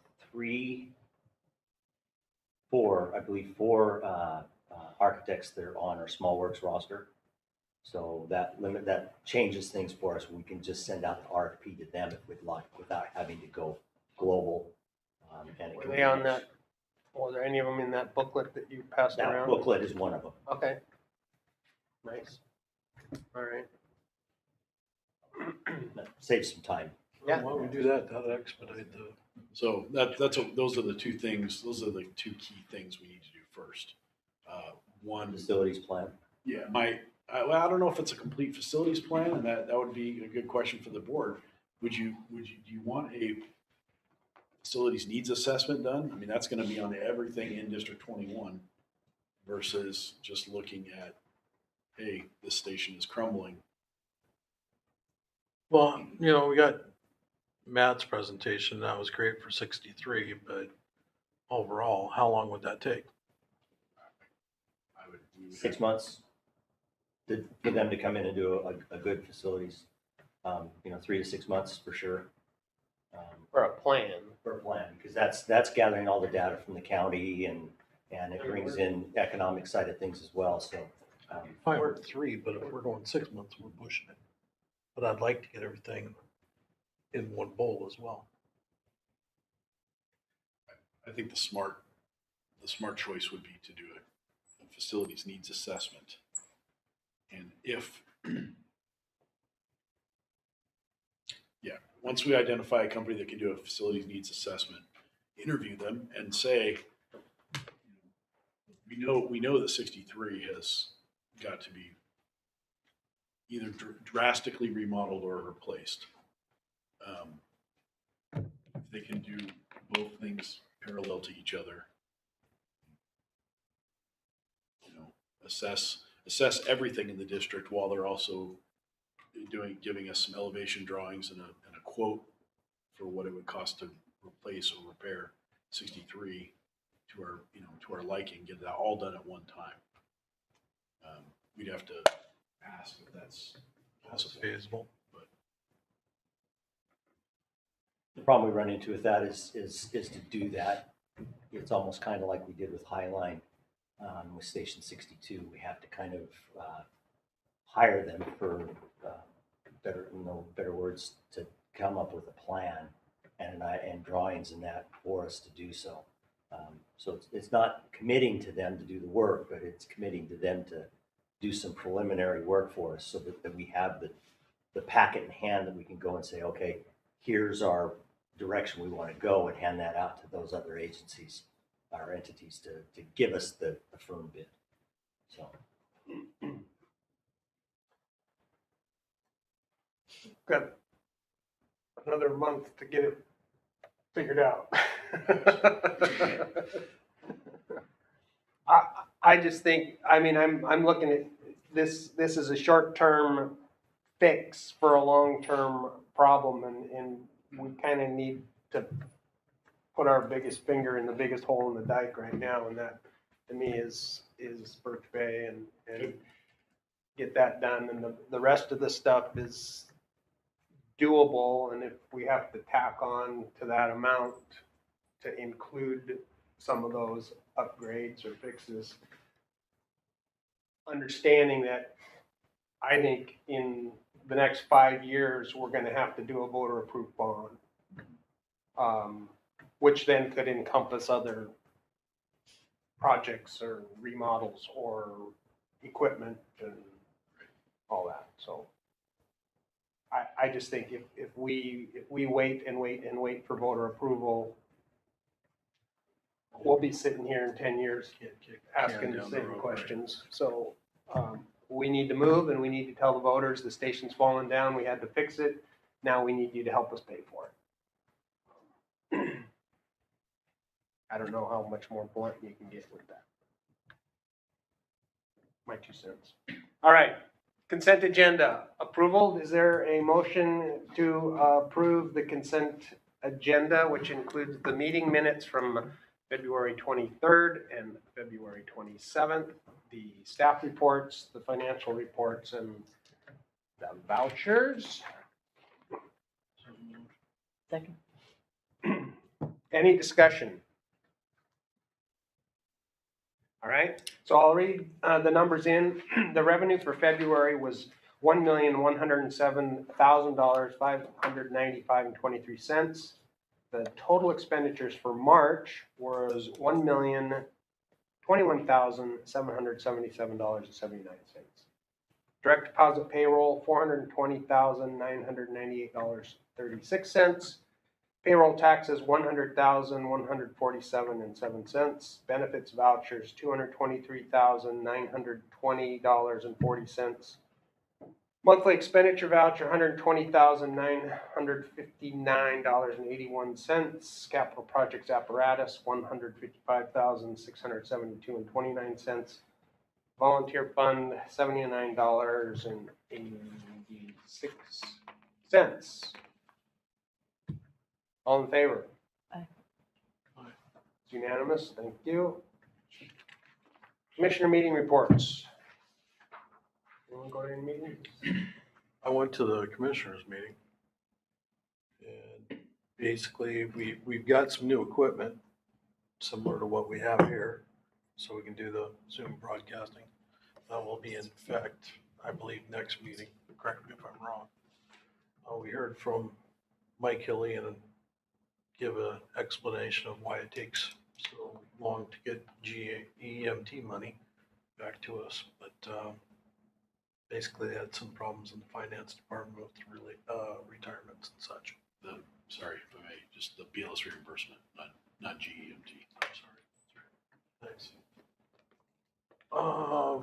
four architects that are on our small works roster. So that changes things for us. We can just send out the RFP to them if we'd like, without having to go global. And it Were can they be on nice. that, were there any of them in that booklet that you passed That around? booklet is one of them. Okay. Nice. All right. That saves some time. Yeah. Why don't we do that? That'll expedite the. So those are the two things, those are the two key things we need to do first. One, Facilities plan. yeah, I don't know if it's a complete facilities plan, and that would be a good question for the board. Do you want a facilities needs assessment done? I mean, that's gonna be on everything in District 21 versus just looking at, hey, this station is crumbling. Well, we got Matt's presentation. That was great for 63, but overall, how long would that take? We would 6 have- months for them to come in and do a good facilities. 3 to 6 months for sure. For a plan. For a plan, because that's gathering all the data from the county and it brings in economic side of things as well, so. Fine, we're at 3, but if we're going 6 months, we're pushing it. But I'd like to get everything in one bowl as well. I think the smart choice would be to do a facilities needs assessment. And if, yeah, once we identify a company that can do a facilities needs assessment, interview them and say, we know that 63 has got to be either drastically remodeled or replaced. If they can do both things parallel to each other, assess everything in the district while they're also giving us some elevation drawings and a quote for what it would cost to replace or repair 63 to our liking, get that all done at one time. We'd have to ask if that's That's possible. feasible. The problem we run into with that is to do that. It's almost kind of like we did with Highline with Station 62. We have to kind of hire them for better words to come up with a plan and drawings and that for us to do so. So it's not committing to them to do the work, but it's committing to them to do some preliminary work for us so that we have the packet in hand that we can go and say, okay, here's our direction we want to go, and hand that out to those other agencies or entities to give us the firm bid. So Got another month to get it figured out. I just think, I mean, I'm looking at this is a short-term fix for a long-term problem, and we kind of need to put our biggest finger in the biggest hole in the dike right now, and that, to me, is Birch Bay, and get that done, and the rest of the stuff is doable, and if we have to tack on to that amount to include some of those upgrades or fixes, understanding that I think in the next 5 years, we're gonna have to do a voter approved bond. Which then could encompass other projects or remodels or equipment and all that, so. I just think if we wait and wait and wait for voter approval, we'll be sitting here in 10 years asking the same questions. So we need to move, and we need to tell the voters the station's falling down, we had to fix it, now we need you to help us pay for it. I don't know how much more blunt you can get with that. My 2 cents. All right, consent agenda approval. Is there a motion to approve the consent agenda, which includes the meeting minutes from February 23rd and February 27th, the staff reports, the financial reports, and the vouchers? Second. Any discussion? All right, so I'll read the numbers in. The revenue for February was $1,107,000, $595.23. The total expenditures for March was $1,021,777.79. Direct deposit payroll, $420,998.36. Payroll taxes, $100,147.07. Benefits vouchers, $223,920.40. Monthly expenditure voucher, $120,959.81. Capital projects apparatus, $155,672.29. Volunteer fund, $79.86. All in favor? Aye. It's unanimous, thank you. Commissioner meeting reports. Anyone go to any meetings? I went to the commissioners meeting. And basically, we've got some new equipment, similar to what we have here, so we can do the Zoom broadcasting. That will be in effect, I believe, next meeting. Correct me if I'm wrong. We heard from Mike Hilly and give an explanation of why it takes so long to get EMT money back to us. But basically, they had some problems in the finance department with retirements and such. Sorry, if I may, just the BLS reimbursement, not GEMT. I'm sorry. Thanks.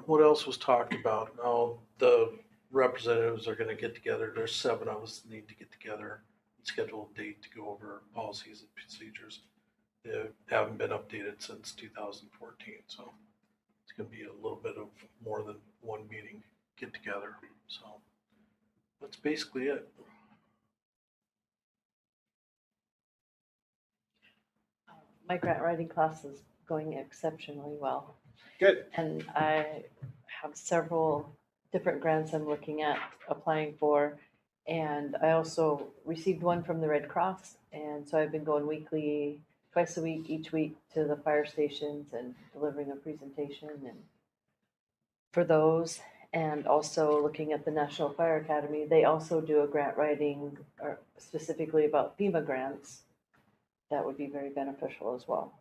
What else was talked about? Oh, the representatives are going to get together. There's 7 of us that need to get together and schedule a date to go over policies and procedures. They haven't been updated since 2014, so it's going to be a little bit of more than one meeting get together. So that's basically it. My grant writing class is going exceptionally well. Good. And I have several different grants I'm looking at applying for. And I also received one from the Red Cross. And so I've been going weekly, twice a week, each week to the fire stations and delivering a presentation and for those. And also looking at the National Fire Academy, they also do a grant writing specifically about FEMA grants. That would be very beneficial as well.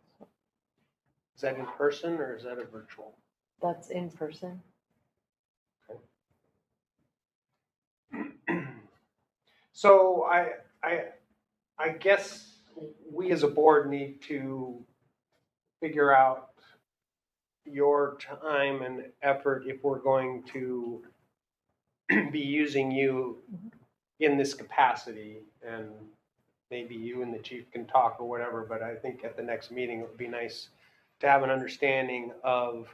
Is that in person or is that a virtual? That's in person. So I guess we as a board need to figure out your time and effort if we're going to be using you in this capacity, and maybe you and the chief can talk or whatever, but I think at the next meeting it would be nice to have an understanding of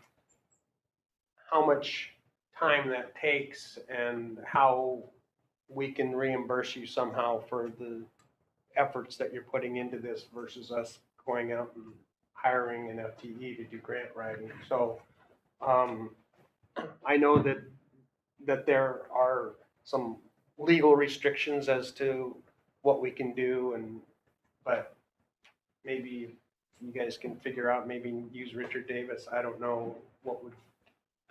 how much time that takes and how we can reimburse you somehow for the efforts that you're putting into this versus us going out and hiring an FTE to do grant writing. So I know that there are some legal restrictions as to what we can do, but maybe you guys can figure out, maybe use Richard Davis. I don't know what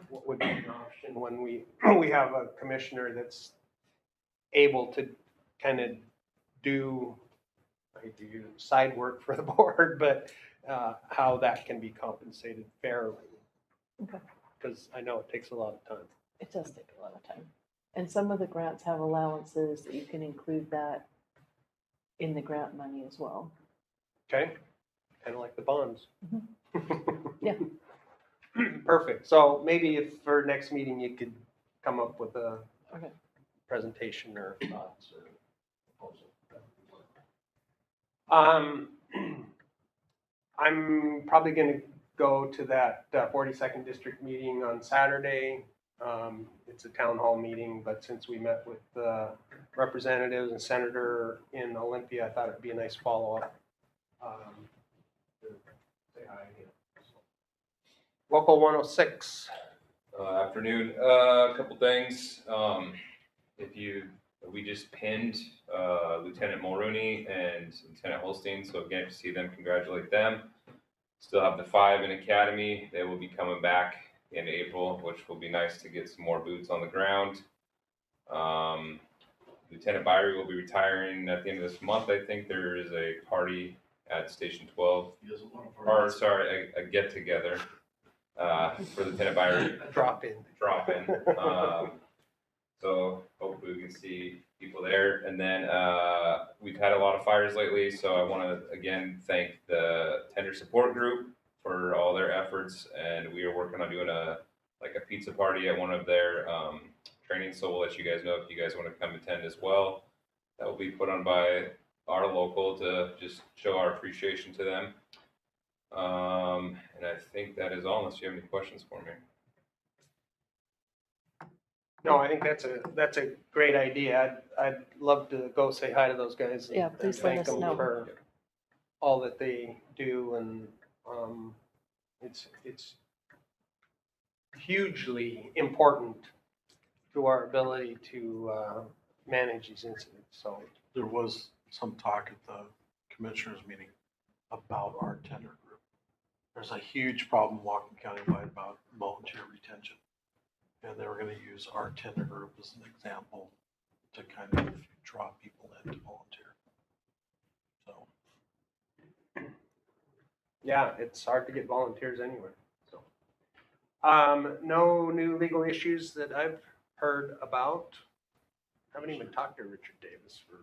would be an option when we have a commissioner that's able to kind of do, I hate to use side work for the board, but how that can be compensated fairly. Okay. Because I know it takes a lot of time. It does take a lot of time. And some of the grants have allowances that you can include that in the grant money as well. Okay? Kind of like the bonds. Yeah. Perfect. So maybe if for next meeting, you could come up with a Okay. presentation or thoughts or proposal. I'm probably going to go to that 42nd district meeting on Saturday. It's a town hall meeting, but since we met with the representatives and senator in Olympia, I thought it'd be a nice follow-up. To say hi again. Local 106. Afternoon. A couple things. We just pinned Lieutenant Mulrooney and Lieutenant Holstein, so again, to see them, congratulate them. Still have the 5 in Academy. They will be coming back in April, which will be nice to get some more boots on the ground. Lieutenant Byrie will be retiring at the end of this month. I think there is a party at Station 12. He doesn't want to Or, party. sorry, a get-together for Lieutenant Byrie. Drop in. So hopefully we can see people there. And then we've had a lot of fires lately, so I want to again thank the tender support group for all their efforts. And we are working on doing a pizza party at one of their trainings, so we'll let you guys know if you guys want to come attend as well. That will be put on by our local to just show our appreciation to them. And I think that is all, unless you have any questions for me. No, I think that's a great idea. I'd love to go say hi to those guys. Yeah, and please let thank us them know. for all that they do, and it's hugely important to our ability to manage these incidents. So There was some talk at the commissioners meeting about our tender group. There's a huge problem in Whatcom County wide about volunteer retention. And they were gonna use our tender group as an example to kind of draw people in to volunteer. So, yeah, it's hard to get volunteers anywhere. So no new legal issues that I've heard about. Haven't even talked to Richard Davis for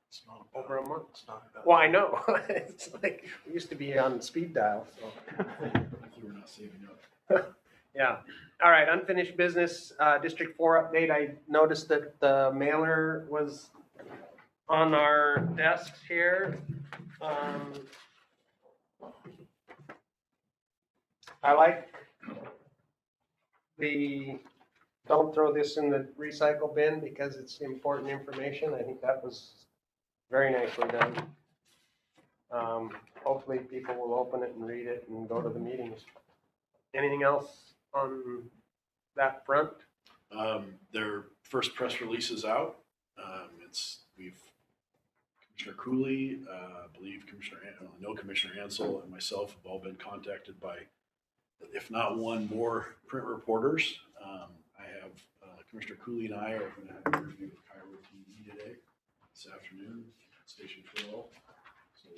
it's not a bad, over a month. it's not a bad. Well, I know. It's like we used to be on speed dial. So. If you were not saving up. Yeah. All right. Unfinished business. District 4 update. I noticed that the mailer was on our desks here. I like the don't throw this in the recycle bin because it's important information. I think that was very nicely done. Hopefully people will open it and read it and go to the meetings. Anything else on that front? Their first press release is out. Commissioner Cooley, I believe Commissioner Ansel and myself have all been contacted by, if not one, more print reporters. I have Commissioner Cooley and I are going to have an interview with Cairo TV today, this afternoon, at Station 12. So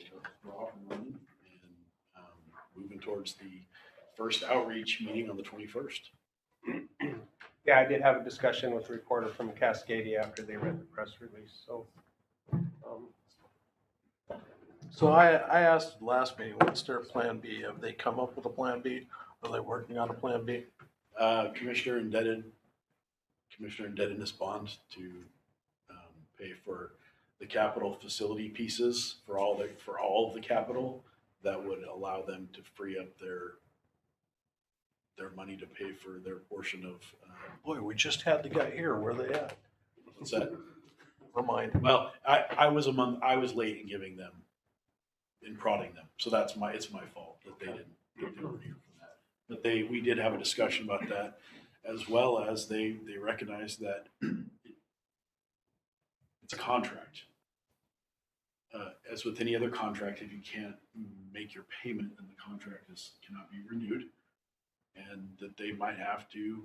we're off and running and moving towards the first outreach meeting on the 21st. Yeah, I did have a discussion with a reporter from Cascadia after they read the press release. So I asked the last meeting, what's their plan B? Have they come up with a plan B? Are they working on a plan B? Commissioner indebtedness bond to pay for the capital facility pieces for all of the capital that would allow them to free up their money to pay for their portion of, Boy, we just had the guy here. Where they at? what's that? Remind. Well, I was late in giving them, in prodding them. So it's my fault that they weren't here for that. But we did have a discussion about that, as well as they recognize that it's a contract. As with any other contract, if you can't make your payment, then the contract cannot be renewed. And that they might have to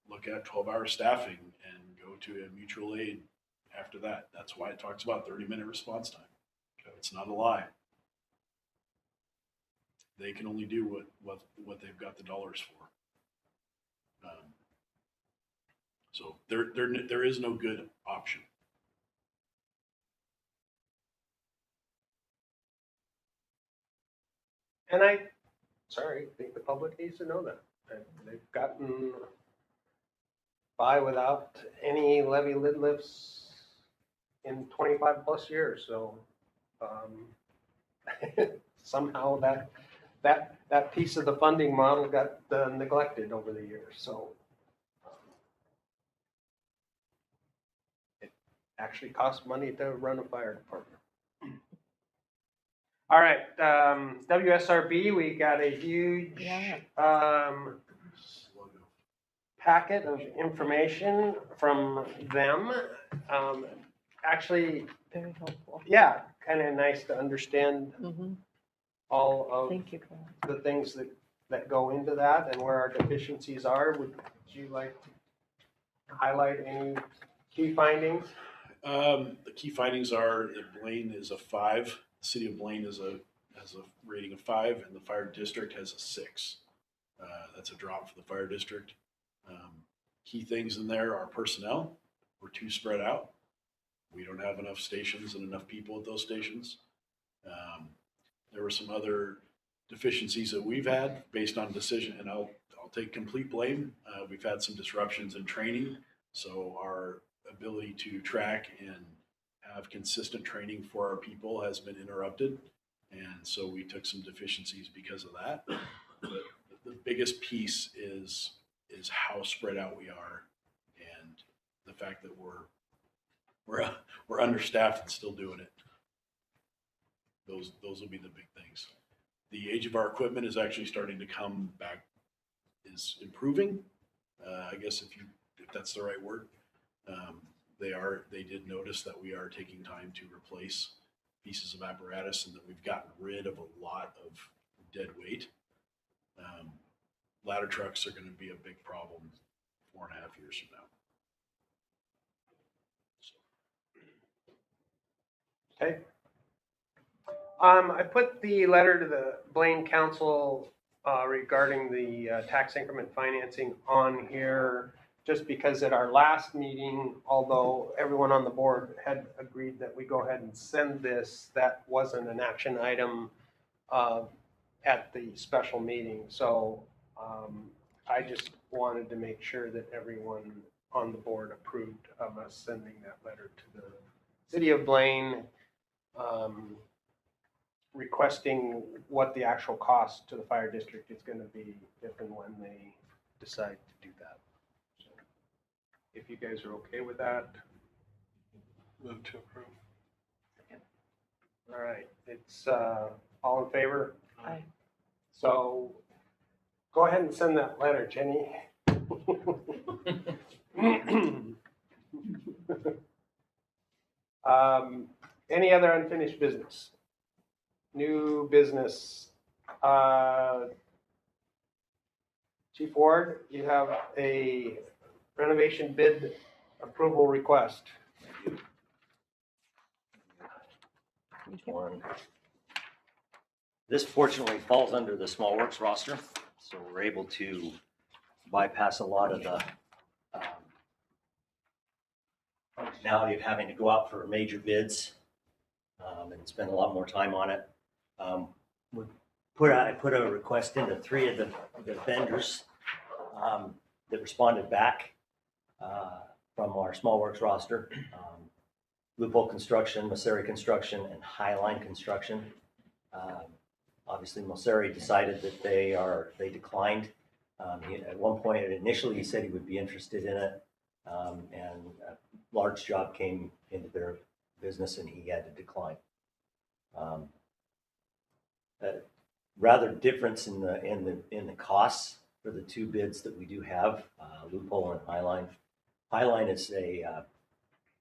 look at 12-hour staffing and go to a mutual aid after that. That's why it talks about 30-minute response time. It's not a lie. They can only do what they've got the dollars for. So there is no good option. And I think the public needs to know that. They've gotten by without any levy lid lifts in 25 plus years, so somehow that piece of the funding model got neglected over the years, so it actually costs money to run a fire department. All right, WSRB, we got a huge Yeah. packet of information from them. Actually, Very helpful. yeah, kind of nice to understand Mm-hmm. all of Thank you for that. the things that go into that and where our deficiencies are. Would you like to highlight any key findings? The key findings are that Blaine is a 5. The city of Blaine has a rating of 5, and the fire district has a 6. That's a drop for the fire district. Key things in there are personnel. We're too spread out. We don't have enough stations and enough people at those stations. There were some other deficiencies that we've had based on decision, and I'll take complete blame. We've had some disruptions in training, so our ability to track and have consistent training for our people has been interrupted, and so we took some deficiencies because of that. But the biggest piece is how spread out we are, and the fact that we're understaffed and still doing it. Those will be the big things. The age of our equipment is actually starting to come back, is improving. I guess if that's the right word. They did notice that we are taking time to replace pieces of apparatus and that we've gotten rid of a lot of dead weight. Ladder trucks are going to be a big problem 4.5 years from now. Okay. I put the letter to the Blaine Council regarding the tax increment financing on here just because at our last meeting, although everyone on the board had agreed that we go ahead and send this, that wasn't an action item at the special meeting. So I just wanted to make sure that everyone on the board approved of us sending that letter to the city of Blaine, requesting what the actual cost to the fire district is going to be if and when they decide to do that. So if you guys are okay with that. Move to approve. All right, it's all in favor? Aye. So go ahead and send that letter, Jenny. Any other unfinished business? New business? Chief Ward, you have a renovation bid approval request. One. This fortunately falls under the small works roster, so we're able to bypass a lot of the functionality of having to go out for major bids and spend a lot more time on it. I put a request into 3 of the vendors that responded back from our small works roster. Loophole Construction, Masseri Construction, and Highline Construction. obviously Mosseri decided that they declined. At one point, initially, he said he would be interested in it, and a large job came into their business and he had to decline. Rather difference in the costs for the two bids that we do have, Loophole and Highline. Highline is a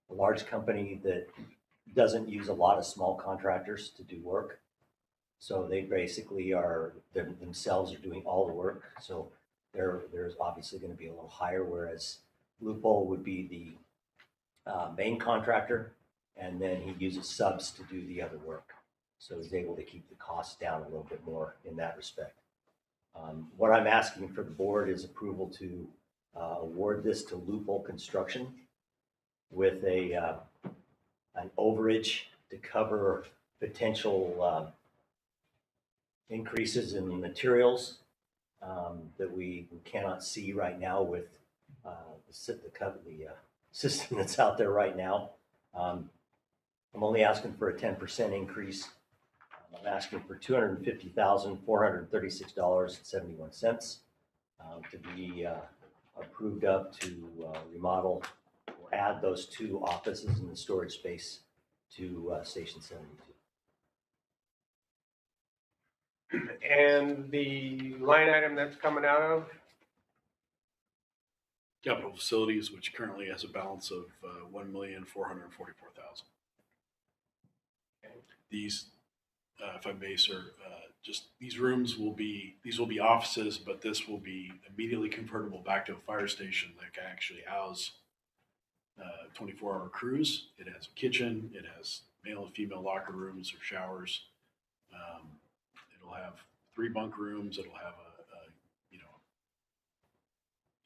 large company that doesn't use a lot of small contractors to do work. So they basically themselves are doing all the work. So there's obviously going to be a little higher, whereas Loophole would be the main contractor, and then he uses subs to do the other work. So he's able to keep the costs down a little bit more in that respect. What I'm asking for the board is approval to award this to Loophole Construction with an overage to cover potential increases in materials that we cannot see right now with the system that's out there right now. I'm only asking for a 10% increase. I'm asking for $250,436.71 to be approved up to remodel or add those two offices in the storage space to Station 72. And the line item that's coming out of? Capital Facilities, which currently has a balance of $1,444,000. These, if I may, sir, just these rooms will be offices, but this will be immediately convertible back to a fire station that can actually house 24-hour crews. It has a kitchen. It has male and female locker rooms or showers. It'll have 3 bunk rooms. It'll have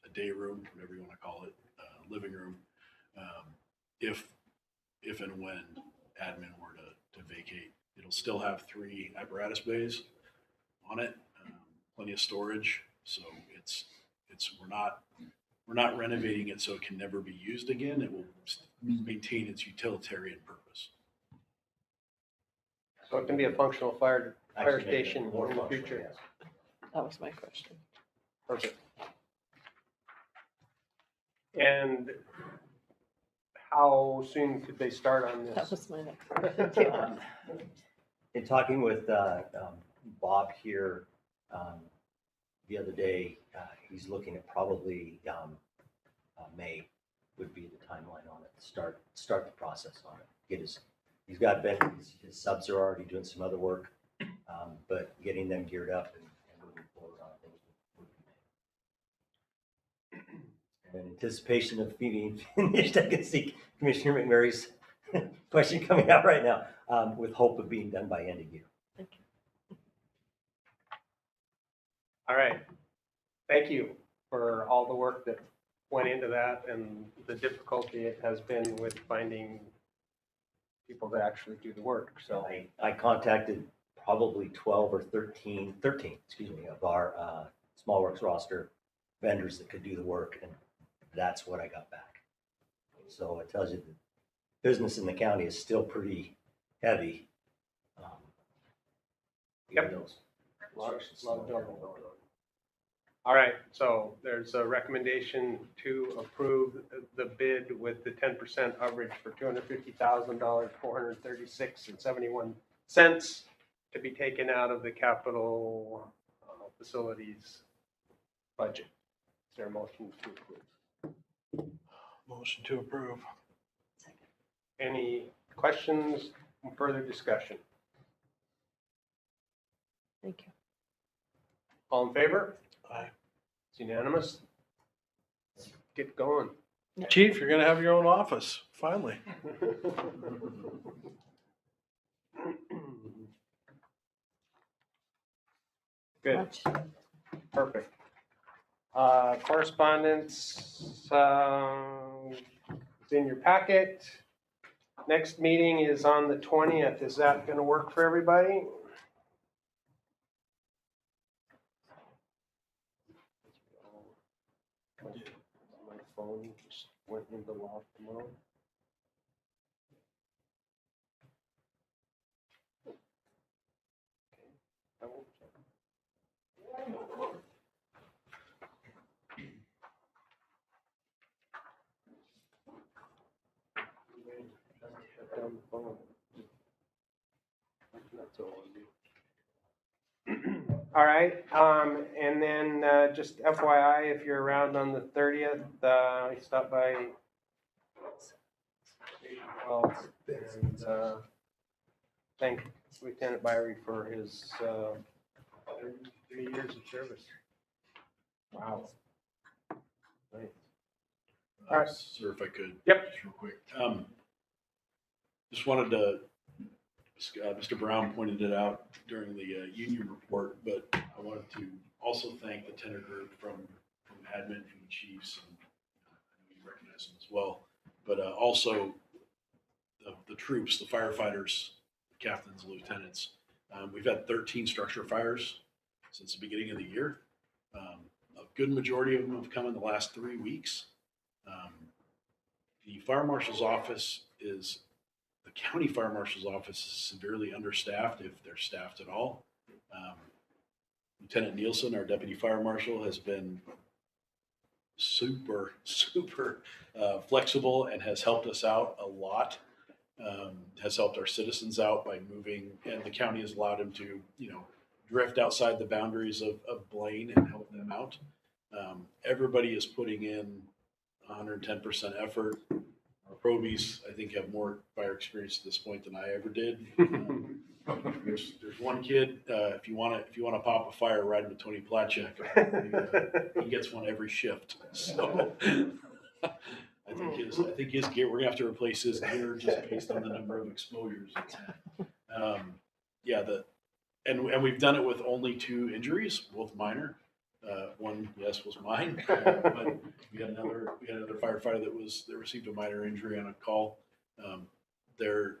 a day room, whatever you want to call it, living room. If and when admin were to vacate, it'll still have 3 apparatus bays on it, plenty of storage. So we're not renovating it so it can never be used again. It will maintain its utilitarian purpose. So it can be a functional fire Actually, station more in the functional, future. yes. That was my question. Perfect. And how soon could they start on That this? was my next question too. In talking with Bob here the other day, he's looking at probably May would be the timeline on it. Start the process on it. He's got his subs are already doing some other work, but getting them geared up and moving forward on things would be May. And in anticipation of being finished, I can see Commissioner McMurray's question coming out right now, with hope of being done by end of year. Thank you. All right. Thank you for all the work that went into that and the difficulty it has been with finding people to actually do the work. So I contacted probably 12 or 13, of our small works roster vendors that could do the work, and that's what I got back. So it tells you the business in the county is still pretty heavy. Yep. even those Lot of restrictions. building. All right, so there's a recommendation to approve the bid with the 10% overage for $250,000, $436.71 to be taken out of the capital facilities budget. Is there a motion to approve? Motion to approve. Any questions, further discussion? Thank you. All in favor? Aye. It's unanimous. Let's get going. Chief, you're gonna have your own office, finally. Good, Much. perfect. Correspondence is in your packet. Next meeting is on the 20th. Is that going to work for everybody? My phone just went into lock mode. Okay, that will down the phone. That's what I wanna do. All right, and then, just FYI, if you're around on the 30th, stop by Station 12 and, thank Lieutenant Byrie for his, 33 years of service. Wow. Nice. All right. Sir, if I could. Yep. Just real quick. Just wanted to, Mr. Brown pointed it out during the union report, but I wanted to also thank the tender group from admin, from the chiefs, and I know you recognize them as well, but also the troops, the firefighters, the captains, lieutenants. We've had 13 structure fires since the beginning of the year. A good majority of them have come in the last 3 weeks. The fire marshal's office the county fire marshal's office is severely understaffed, if they're staffed at all. Lieutenant Nielsen, our deputy fire marshal, has been super flexible and has helped us out a lot. Has helped our citizens out by moving, and the county has allowed him to, drift outside the boundaries of Blaine and help them out. Everybody is putting in 110% effort. Our probies, I think, have more fire experience at this point than I ever did. There's one kid, if you want to pop a fire, ride with Tony Platchek. He gets one every shift. So I think his gear, we're gonna have to replace his gear just based on the number of exposures it's had. And we've done it with only 2 injuries, both minor. One, yes, was mine, but we had another firefighter that received a minor injury on a call. They're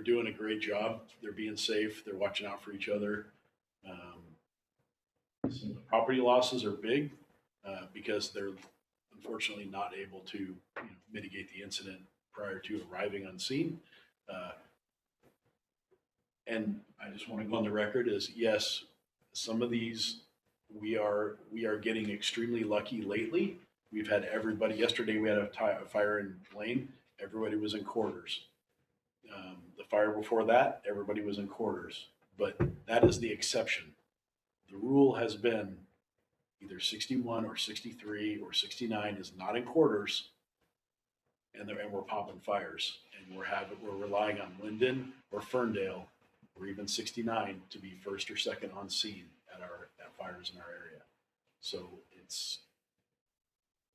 doing a great job. They're being safe. They're watching out for each other. Some of the property losses are big because they're unfortunately not able to mitigate the incident prior to arriving on scene. And I just want to go on the record as yes, some of these we are getting extremely lucky lately. We've had everybody. Yesterday we had a fire in Blaine. Everybody was in quarters. The fire before that, everybody was in quarters. But that is the exception. The rule has been either 61 or 63 or 69 is not in quarters, and we're popping fires, and we're relying on Linden or Ferndale or even 69 to be first or second on scene at fires in our area. So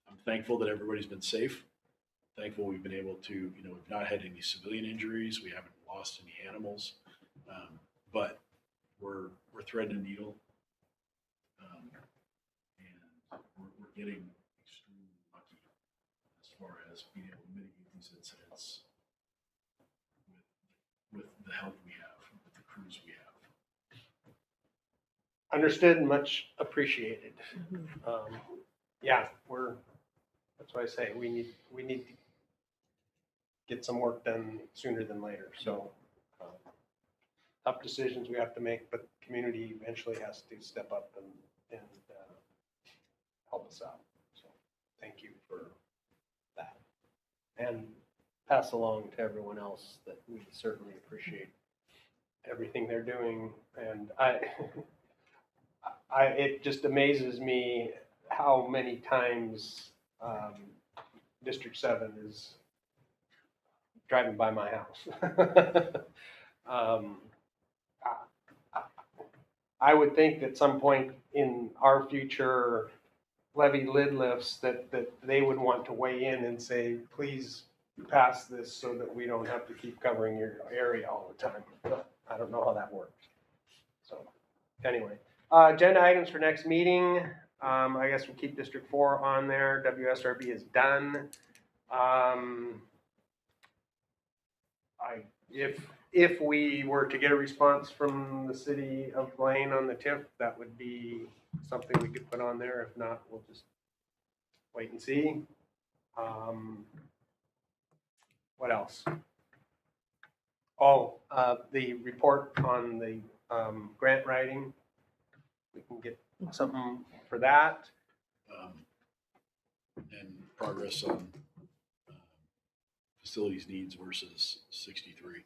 I'm thankful that everybody's been safe. Thankful we've been able to, we've not had any civilian injuries. We haven't lost any animals, but we're threading a needle, and we're getting extremely lucky as far as being able to mitigate these incidents with the help we have, with the crews we have. Understood and much appreciated. Yeah, that's why I say we need to get some work done sooner than later. So tough decisions we have to make, but the community eventually has to step up and help us out. So thank you for that. And pass along to everyone else that we certainly appreciate everything they're doing. And it just amazes me how many times District 7 is driving by my house. I would think at some point in our future levy lid lifts that they would want to weigh in and say, please pass this so that we don't have to keep covering your area all the time. I don't know how that works. So anyway. Agenda items for next meeting. I guess we'll keep District 4 on there. WSRB is done. If we were to get a response from the city of Blaine on the TIF, that would be something we could put on there. If not, we'll just wait and see. What else? Oh, the report on the grant writing. We can get something for that. And progress on facilities needs versus 63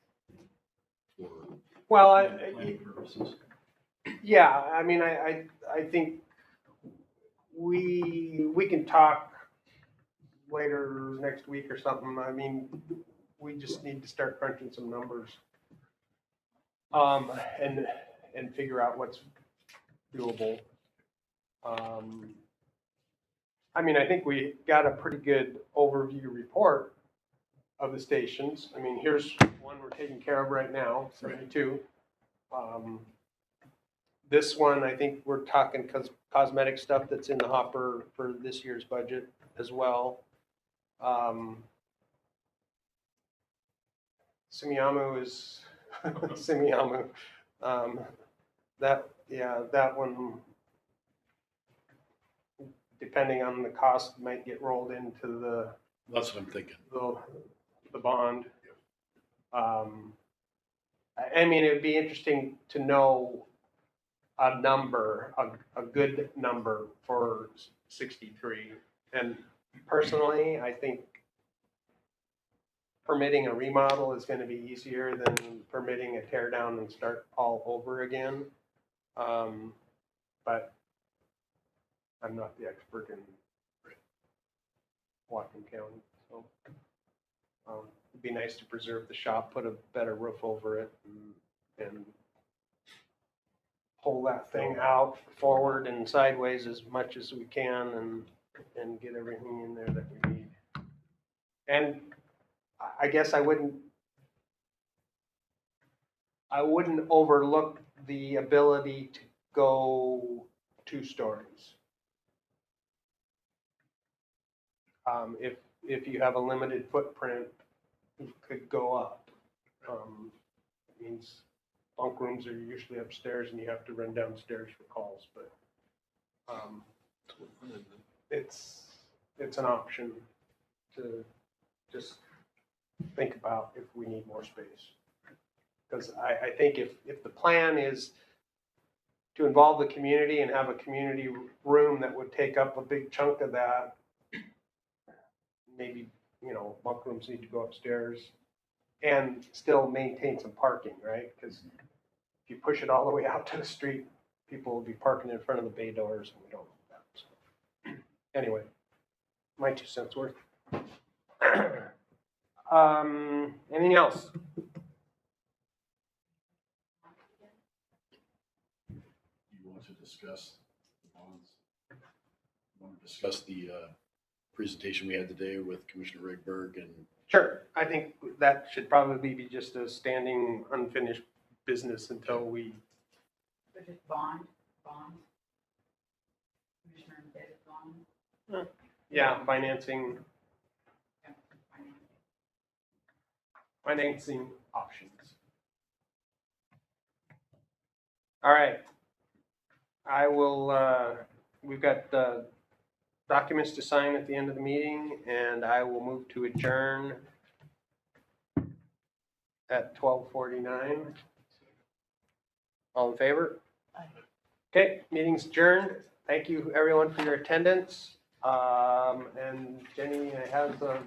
for Well, planning purposes. yeah, I mean, I think we can talk later next week or something. I mean, we just need to start crunching some numbers. And figure out what's doable. I mean, I think we got a pretty good overview report of the stations. I mean, here's one we're taking care of right now, 72. This one, I think we're talking cosmetic stuff that's in the hopper for this year's budget as well. Simiyamu is Simiyamu. That one, depending on the cost, might get rolled into That's what I'm thinking. the bond. I mean, it'd be interesting to know a number, a good number for 63. And personally, I think permitting a remodel is going to be easier than permitting a tear down and start all over again. But I'm not the expert in Whatcom County, so it'd be nice to preserve the shop, put a better roof over it, and pull that thing out forward and sideways as much as we can, and get everything in there that we need. And I guess I wouldn't overlook the ability to go 2 stories. If you have a limited footprint, you could go up. It means bunk rooms are usually upstairs and you have to run downstairs for calls, but it's an option to just think about if we need more space. Because I think if the plan is to involve the community and have a community room that would take up a big chunk of that, maybe, bunk rooms need to go upstairs and still maintain some parking, right? Because if you push it all the way out to the street, people will be parking in front of the bay doors, and we don't want that. So, anyway, my 2 cents worth. Anything else? You want to discuss the bonds? You want to discuss the presentation we had today with Commissioner Rigberg and Sure. I think that should probably be just a standing unfinished business until we. So just bond. Commissioner embedded bond. Yeah, financing options. All right. I will, we've got documents to sign at the end of the meeting, and I will move to adjourn at 12:49. All in favor? Aye. Okay, meeting's adjourned. Thank you, everyone, for your attendance. And Jenny has a